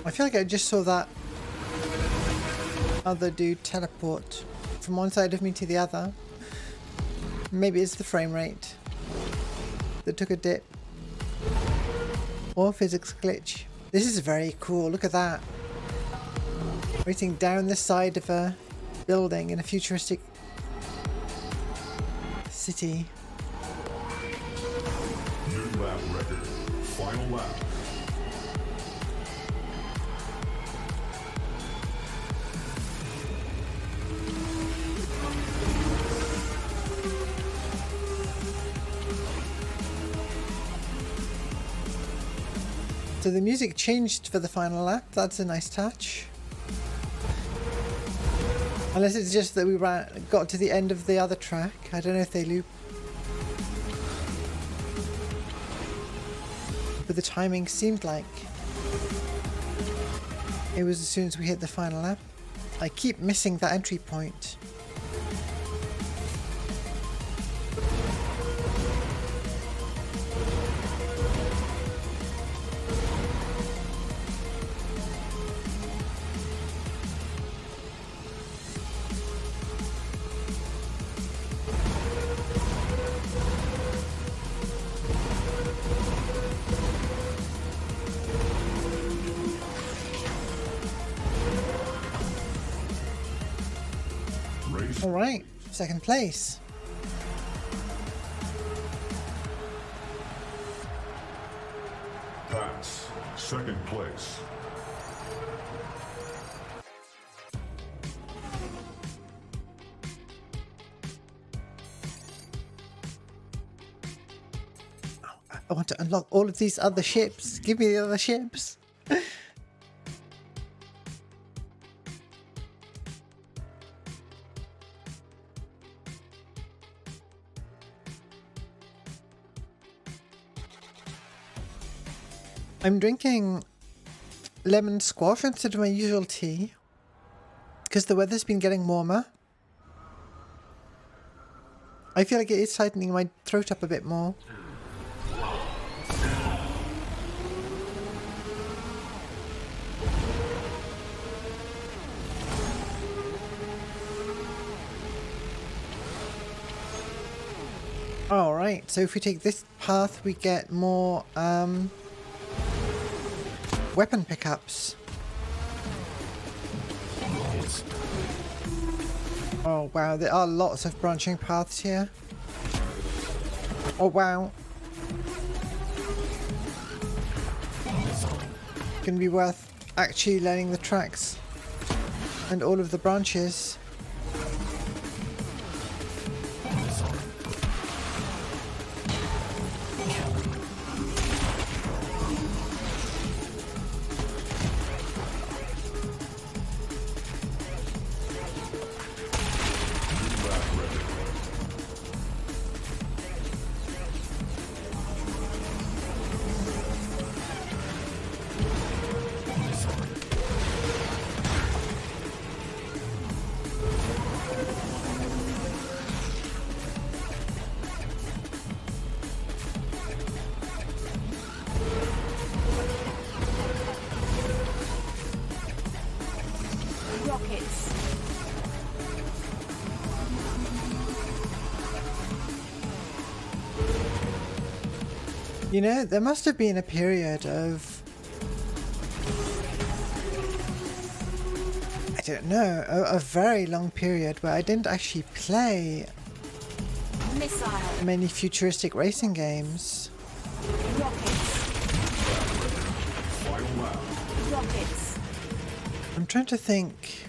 I feel like I just saw that other dude teleport from one side of me to the other. Maybe it's the frame rate that took a dip. Or physics glitch. This is very cool, look at that. Racing down the side of a building in a futuristic city. New lap record. Final lap. So the music changed for the final lap. That's a nice touch. Unless it's just that we got to the end of the other track. I don't know if they loop. But the timing seemed like it was as soon as we hit the final lap. I keep missing that entry point. Alright, second place. Pass. Second place. I want to unlock all of these other ships. Give me the other ships. I'm drinking lemon squash instead of my usual tea because the weather's been getting warmer. I feel like it is tightening my throat up a bit more. Alright, so if we take this path we get more weapon pickups. Oh wow, there are lots of branching paths here. Oh wow. Gonna be worth actually learning the tracks and all of the branches. You know, there must have been a period of, I don't know, a very long period where I didn't actually play Missile. many futuristic racing games. Rockets. Final lap. Rockets. I'm trying to think.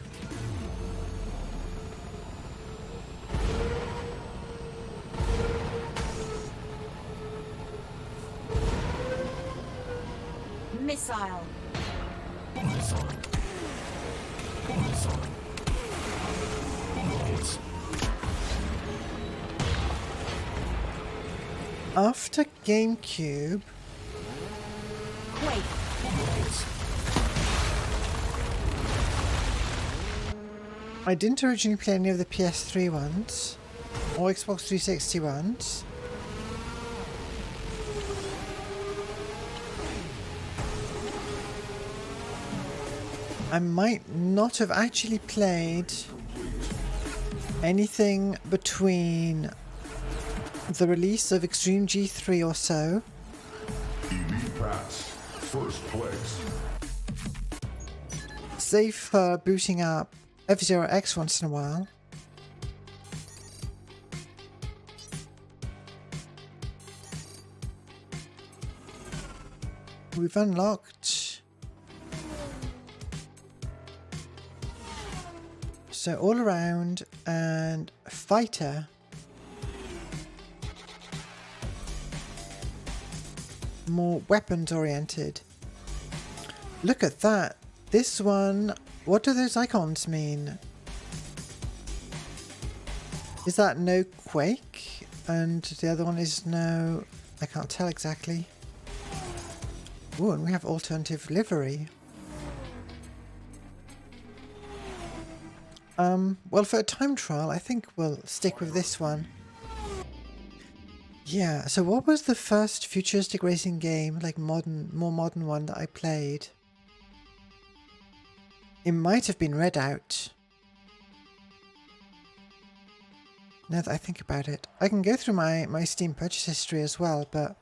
Missile. After GameCube, Quake. I didn't originally play any of the PS3 ones or Xbox 360 ones. I might not have actually played anything between the release of Extreme G3 or so. Elite pass. First place. Save for booting up F-Zero X once in a while. We've unlocked. So all around and fighter. More weapons oriented. Look at that. This one, what do those icons mean? Is that no Quake? And the other one is no, I can't tell exactly. Ooh, and we have alternative livery. Well, for a time trial, I think we'll stick with this one. Yeah, so what was the first futuristic racing game, like modern, more modern one that I played? It might have been Redout. Now that I think about it. I can go through my Steam purchase history as well, but...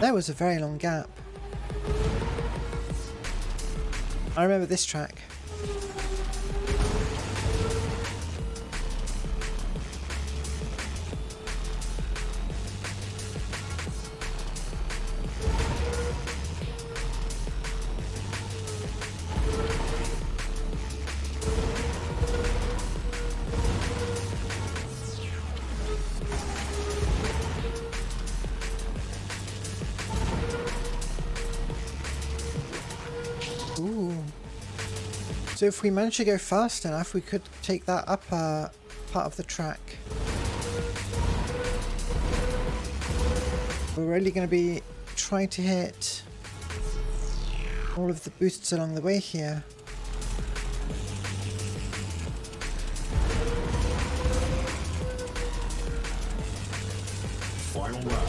There was a very long gap. I remember this track. Ooh. So if we manage to go fast enough, we could take that upper part of the track. We're really going to be trying to hit all of the boosts along the way here. Final lap.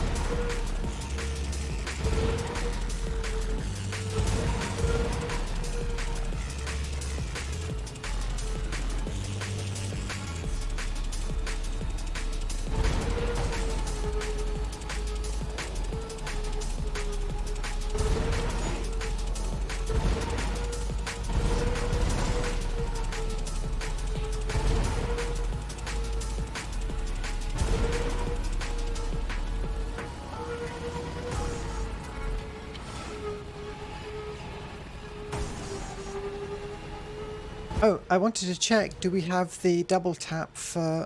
Oh, I wanted to check, do we have the double tap for...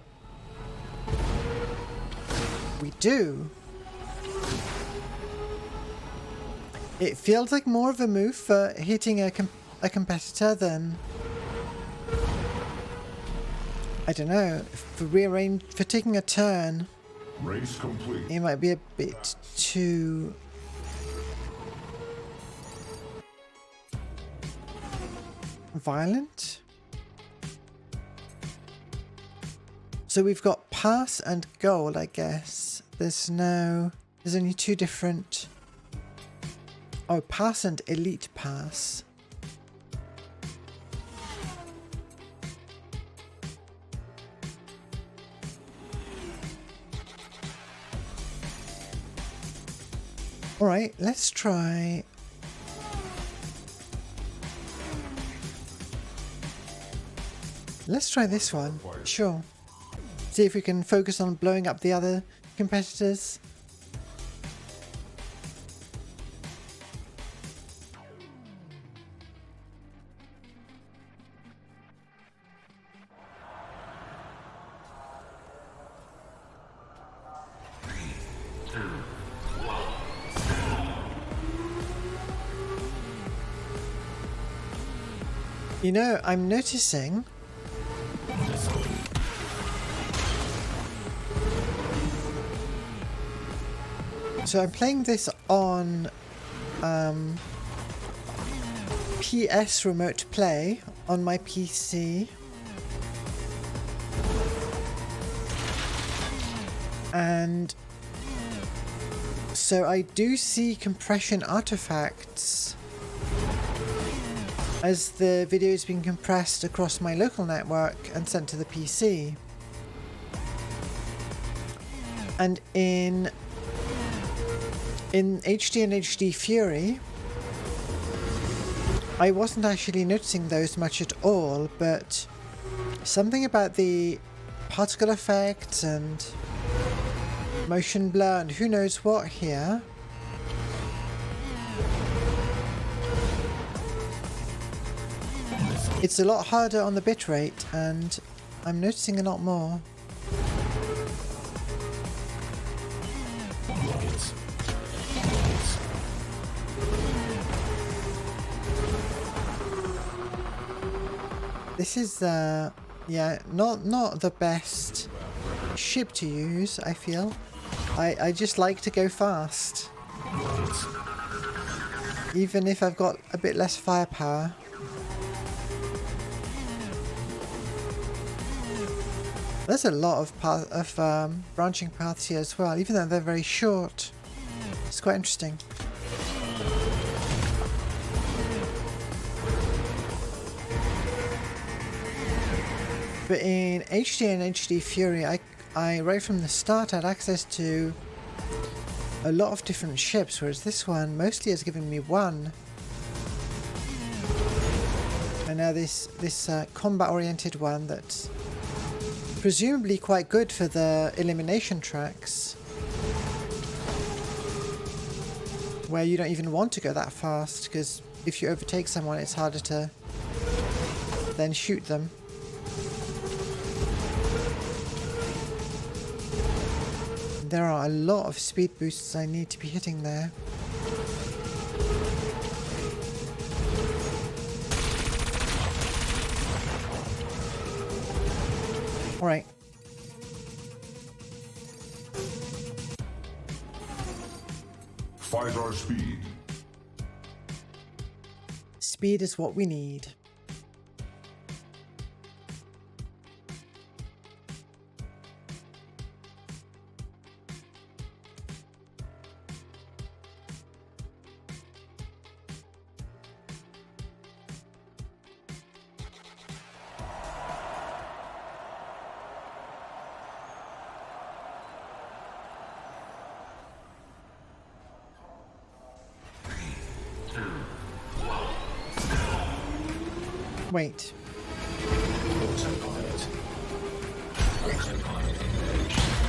We do. It feels like more of a move for hitting a competitor than... I don't know, for taking a turn, Race complete. it might be a bit too... violent. So we've got pass and goal, I guess. There's only two different... Oh, pass and elite pass. Alright, let's try... Let's try this one. Sure. See if we can focus on blowing up the other competitors. You know, I'm noticing so I'm playing this on PS Remote Play on my PC, and so I do see compression artifacts as the video is being compressed across my local network and sent to the PC. And in HD and HD Fury, I wasn't actually noticing those much at all, but something about the particle effects and motion blur and who knows what here it's a lot harder on the bitrate, and I'm noticing a lot more. This is yeah, not the best ship to use, I feel. I just like to go fast, even if I've got a bit less firepower. There's a lot of branching paths here as well, even though they're very short. It's quite interesting. But in HD and HD Fury, I right from the start had access to a lot of different ships, whereas this one mostly has given me one. And now this combat-oriented one that's presumably quite good for the elimination tracks, where you don't even want to go that fast, because if you overtake someone it's harder to then shoot them. There are a lot of speed boosts I need to be hitting there. Alright. Fight our speed. Speed is what we need. Wait.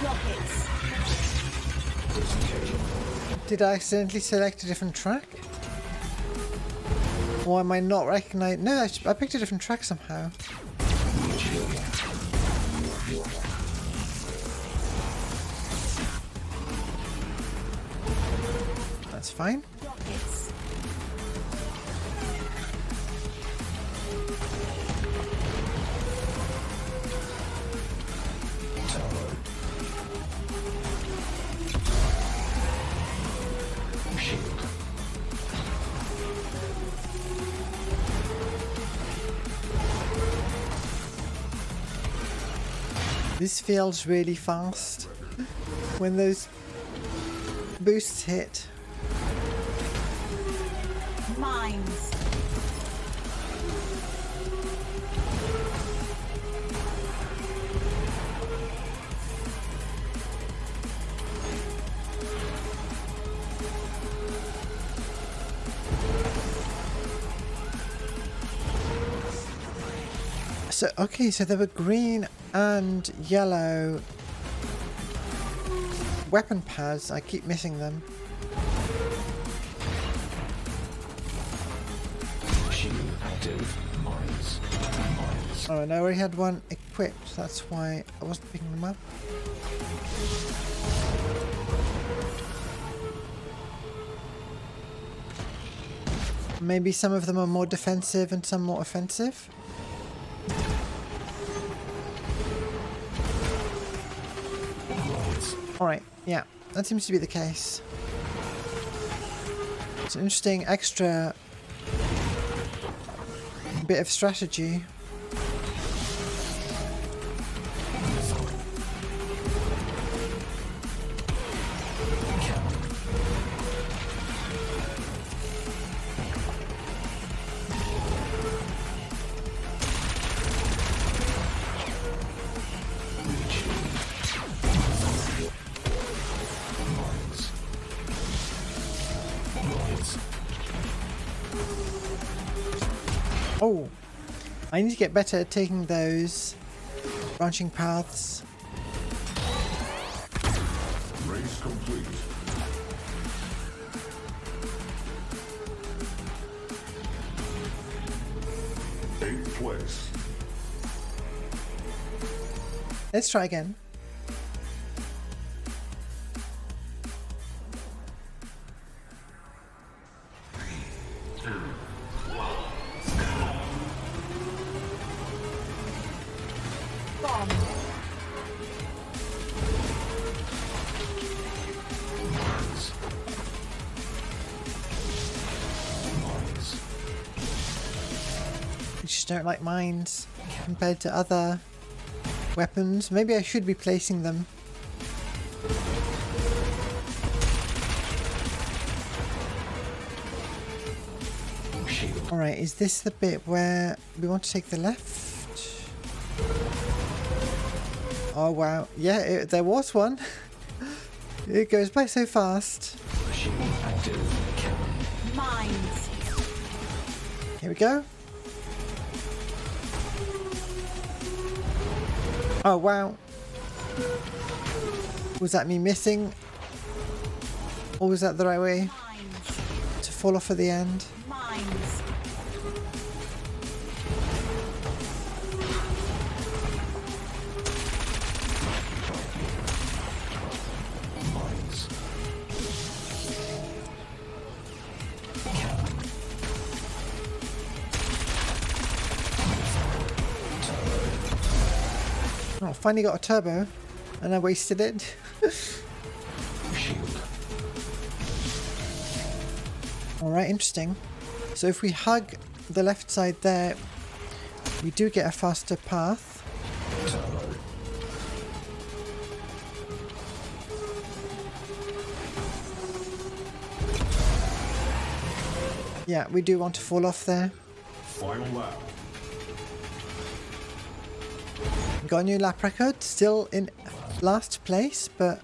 Rockets. Did I accidentally select a different track? Or am I not recognizing? No, I picked a different track somehow. That's fine. Rockets. This feels really fast when those boosts hit. Mines. So, okay, so there were green and yellow weapon pads. I keep missing them. Oh, and I already had one equipped. That's why I wasn't picking them up. Maybe some of them are more defensive and some more offensive. Alright, yeah, that seems to be the case. It's an interesting extra bit of strategy. Oh, I need to get better at taking those branching paths. Race complete. Eighth place. Let's try again. Bomb. I just don't like mines compared to other weapons. Maybe I should be placing them. Alright, is this the bit where we want to take the left? Oh wow, yeah, there was one. It goes by so fast. Mines. Here we go. Oh wow. Was that me missing? Or was that the right way Mines. to fall off at the end? Mines. Oh, finally got a turbo, and I wasted it. Alright, interesting. So if we hug the left side there, we do get a faster path. Yeah, we do want to fall off there. Final lap. Got a new lap record, still in last place, but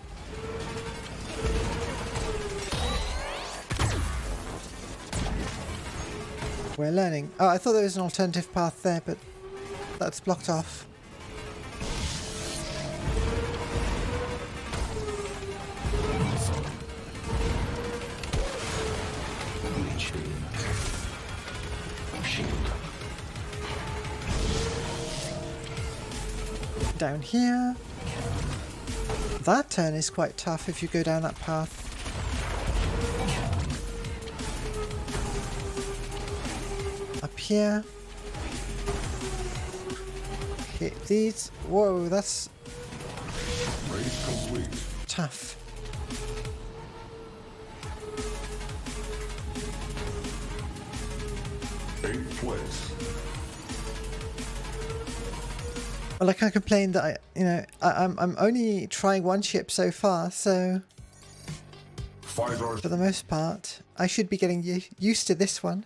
we're learning. Oh, I thought there was an alternative path there, but that's blocked off. Down here. That turn is quite tough if you go down that path. Up here. Hit these. Whoa, that's Race complete. tough. Eighth place. Well, I can't complain that I'm only trying one ship so far, so Pfizer's for the most part, I should be getting used to this one.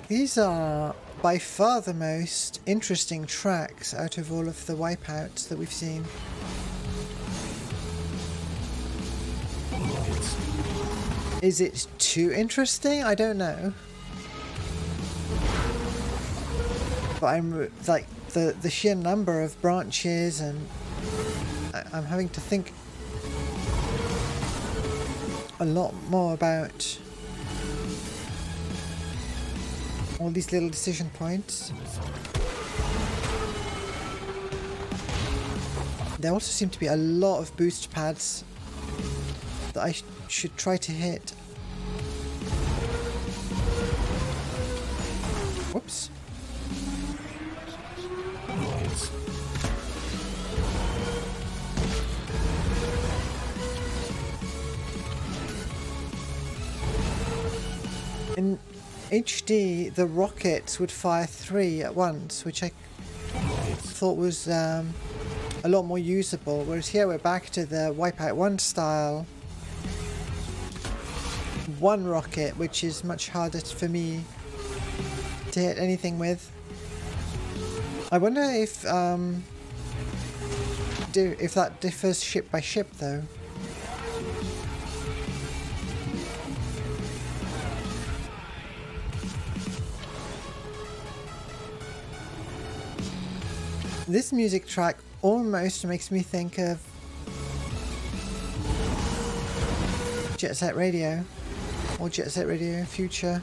These are by far the most interesting tracks out of all of the wipeouts that we've seen. Is it too interesting? I don't know. But I'm like the sheer number of branches, and I'm having to think a lot more about all these little decision points. There also seem to be a lot of boost pads that I should try to hit. Whoops. In HD, the rockets would fire 3 at once, which I thought was a lot more usable, whereas here we're back to the Wipeout 1 style. 1 rocket, which is much harder for me to hit anything with. I wonder if that differs ship by ship, though. This music track almost makes me think of Jet Set Radio or Jet Set Radio Future.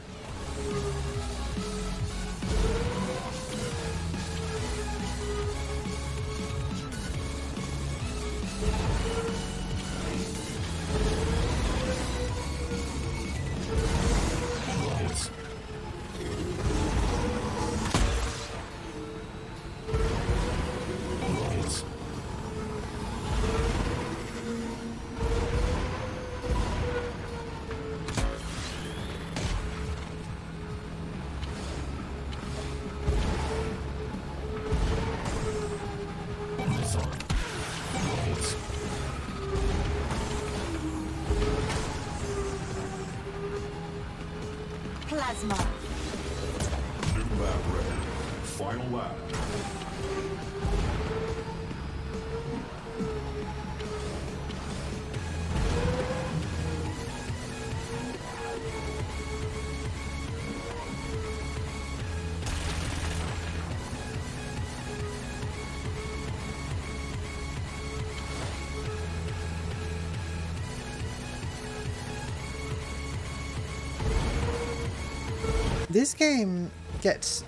Plasma. New lap ready. Final lap. This game gets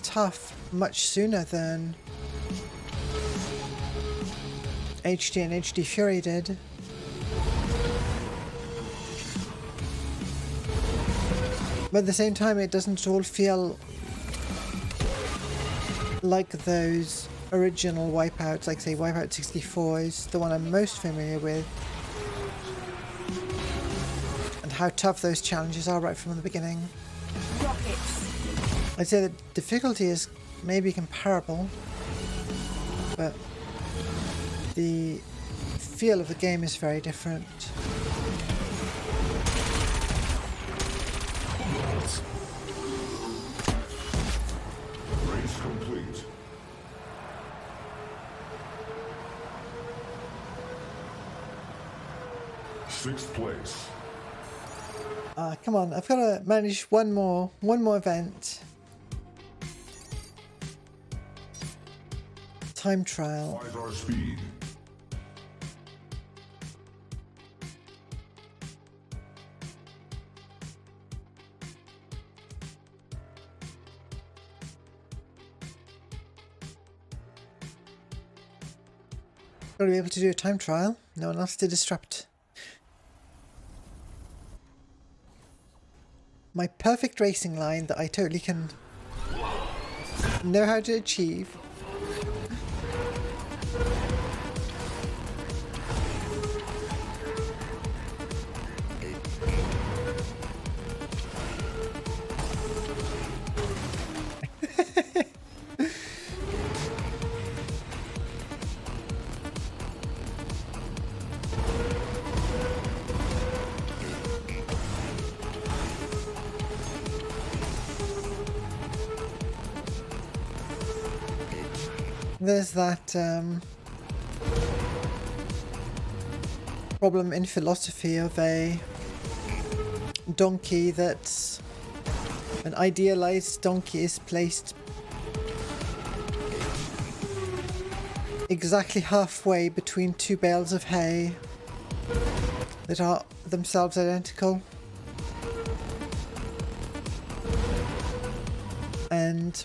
tough much sooner than HD and HD Fury did. But at the same time, it doesn't all feel like those original Wipeouts, like say Wipeout 64 is the one I'm most familiar with. How tough those challenges are right from the beginning. Rockets. I'd say the difficulty is maybe comparable, but the feel of the game is very different. Race complete. Sixth place. Come on, I've got to manage one more event. Time trial. 5-hour speed. Got to be able to do a time trial. No one else to disrupt. My perfect racing line that I totally can know how to achieve. There's that problem in philosophy of a donkey that's an idealized donkey is placed exactly halfway between two bales of hay that are themselves identical. And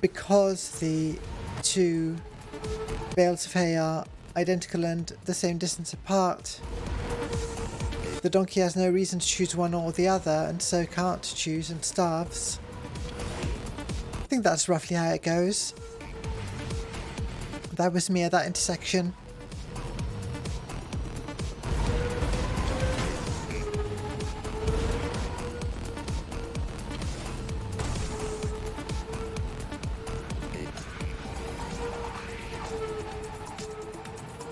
because the two bales of hay are identical and the same distance apart, the donkey has no reason to choose one or the other, and so can't choose and starves. I think that's roughly how it goes. That was me at that intersection.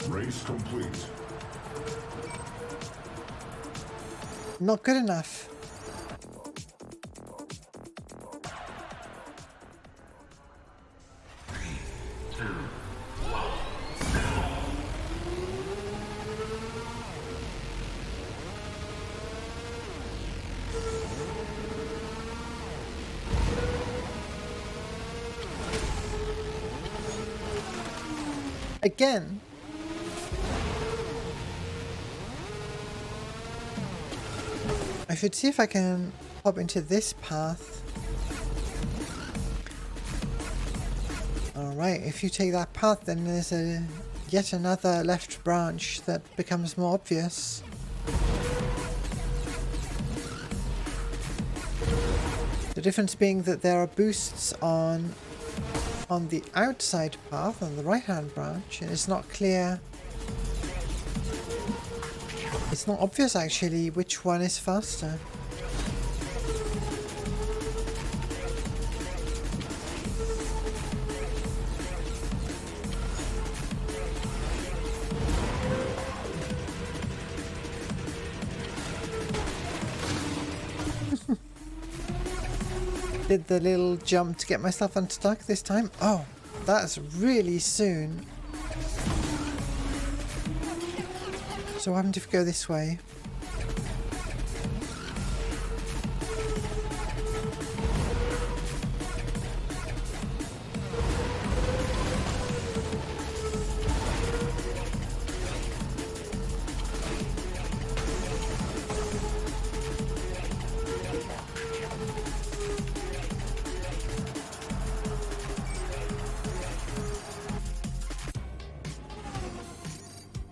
Race complete. Not good enough. Again. I should see if I can pop into this path. Alright, if you take that path, then there's yet another left branch that becomes more obvious. The difference being that there are boosts on the outside path, on the right hand branch, and it's not clear. It's not obvious actually which one is faster. Did the little jump to get myself unstuck this time? Oh, that's really soon. So what happens if we go this way?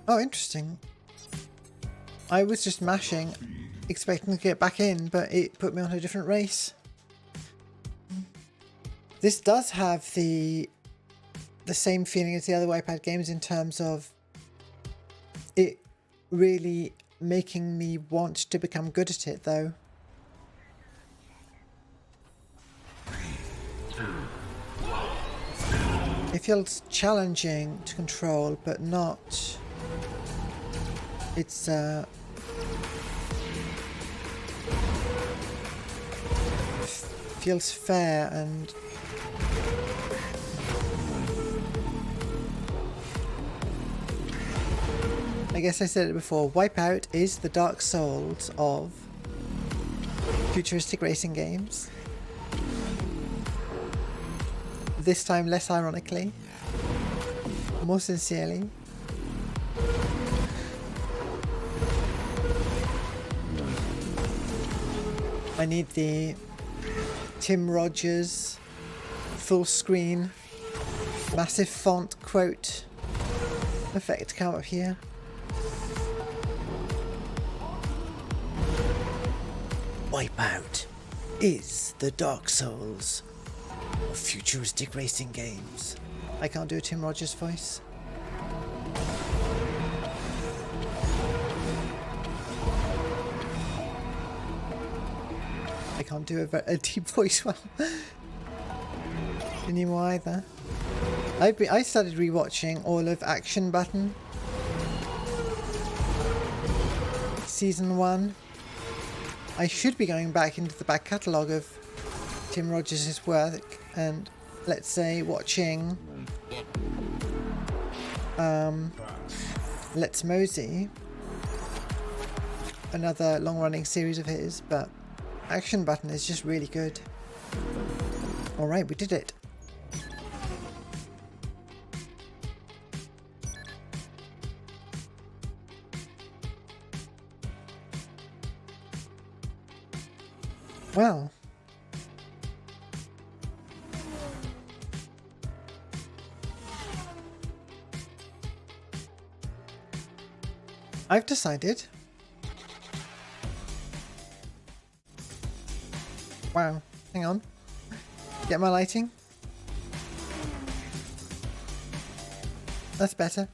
Oh, interesting. I was just mashing, expecting to get back in, but it put me on a different race. This does have the same feeling as the other Wipeout games in terms of it really making me want to become good at it, though. It feels challenging to control, but not... It's feels fair and I guess I said it before, Wipeout is the Dark Souls of futuristic racing games. This time less ironically, more sincerely. I need the Tim Rogers full screen massive font quote effect to come up here. Wipeout is the Dark Souls of futuristic racing games. I can't do a Tim Rogers voice. I can't do a deep voice well anymore either. I started rewatching all of Action Button season 1. I should be going back into the back catalogue of Tim Rogers' work and let's say watching Let's Mosey, another long-running series of his, but Action Button is just really good. Alright, we did it. Well, I've decided. Wow, hang on. Get my lighting. That's better.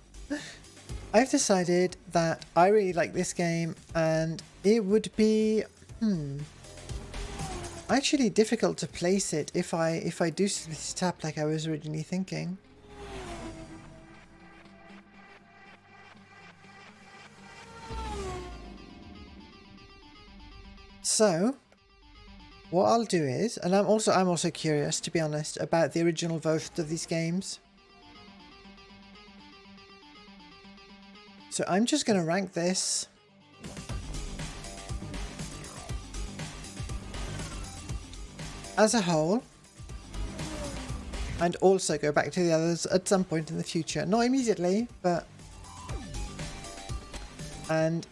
I've decided that I really like this game, and it would be actually difficult to place it if I do split it up like I was originally thinking. So what I'll do is, and I'm also curious, to be honest, about the original both of these games. So I'm just going to rank this as a whole, and also go back to the others at some point in the future. Not immediately, but... And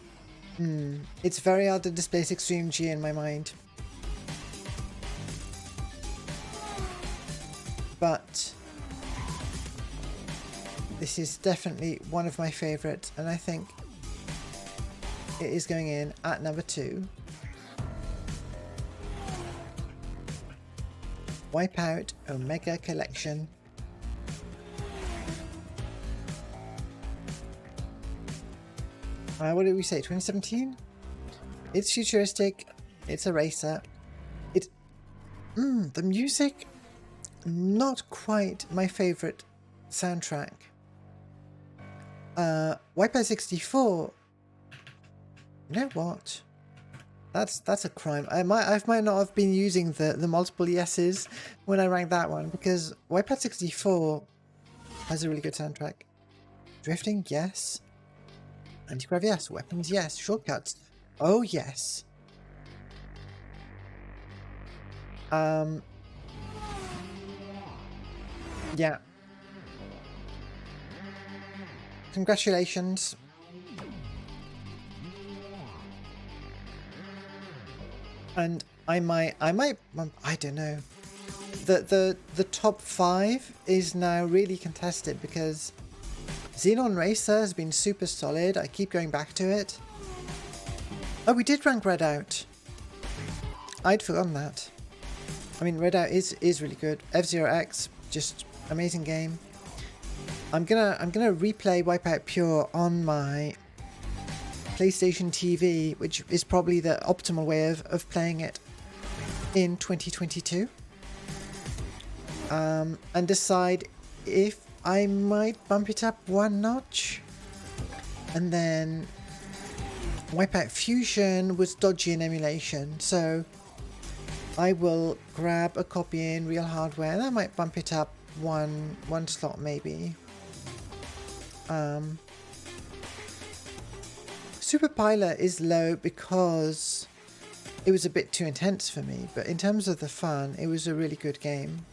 it's very hard to displace Extreme G in my mind. But this is definitely one of my favourites, and I think it is going in at number 2. Wipeout Omega Collection. What did we say? 2017? It's futuristic. It's a racer. The music, not quite my favourite soundtrack. Wipeout 64. You know what? That's a crime. I might not have been using the multiple yeses when I ranked that one, because Wipeout 64 has a really good soundtrack. Drifting, yes. Anti-grav, yes. Weapons, yes. Shortcuts, oh yes. Yeah. Congratulations. And I don't know. The top 5 is now really contested because Xenon Racer has been super solid. I keep going back to it. Oh, we did rank Redout. I'd forgotten that. I mean, Redout is really good. F-Zero X, just amazing game. I'm gonna replay Wipeout Pure on my PlayStation TV, which is probably the optimal way of playing it in 2022. And decide if I might bump it up one notch. And then Wipeout Fusion was dodgy in emulation, so I will grab a copy in real hardware, and I might bump it up one slot maybe. Super Pilot is low because it was a bit too intense for me, but in terms of the fun, it was a really good game.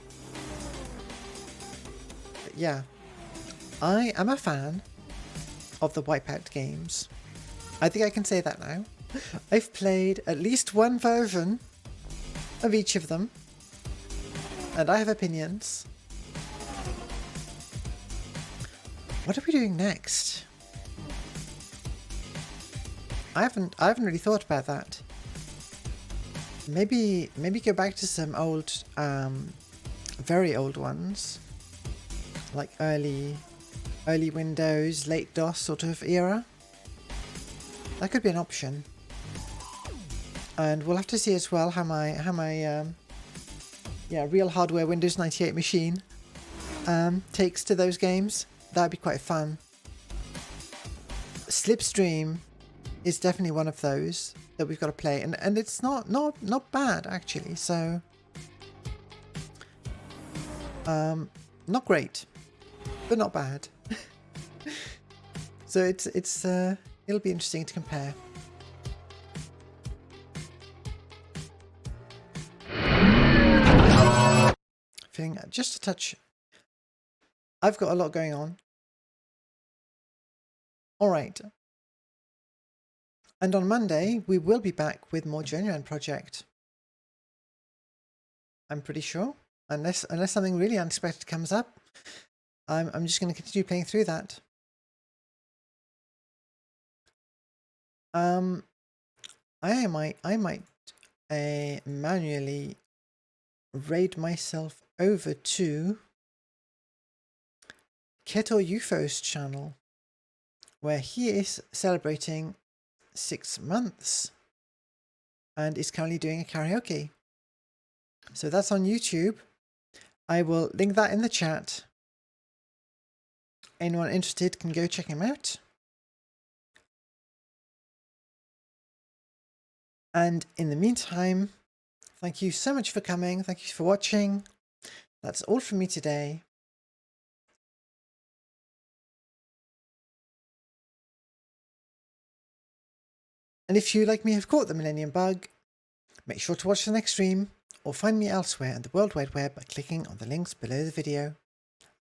But yeah, I am a fan of the Wipeout games. I think I can say that now. I've played at least one version of each of them, and I have opinions. What are we doing next? I haven't really thought about that. Maybe go back to some old, very old ones, like early Windows, late DOS sort of era. That could be an option. And we'll have to see as well how my real hardware Windows 98 machine takes to those games. That'd be quite fun. Slipstream is definitely one of those that we've got to play, and it's not bad actually. So not great, but not bad. So it'll be interesting to compare. Feeling just a touch. I've got a lot going on. All right. And on Monday, we will be back with more Journeyman Project. I'm pretty sure. Unless something really unexpected comes up, I'm just going to continue playing through that. I might manually raid myself over to Keto UFO's channel, where he is celebrating 6 months and is currently doing a karaoke. So that's on YouTube. I will link that in the chat. Anyone interested can go check him out. And in the meantime, thank you so much for coming. Thank you for watching. That's all from me today. And if you, like me, have caught the Millennium Bug, make sure to watch the next stream or find me elsewhere on the World Wide Web by clicking on the links below the video.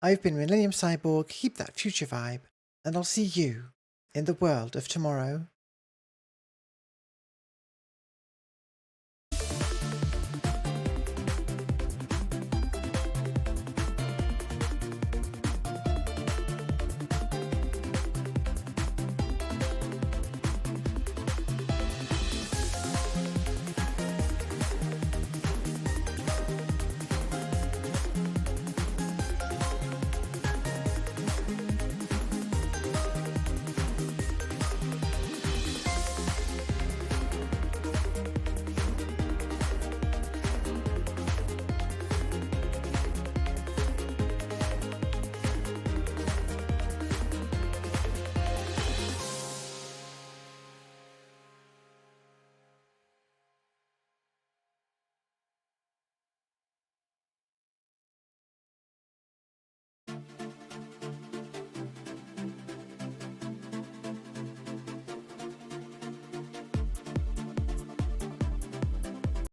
I've been Millennium Cyborg, keep that future vibe, and I'll see you in the world of tomorrow.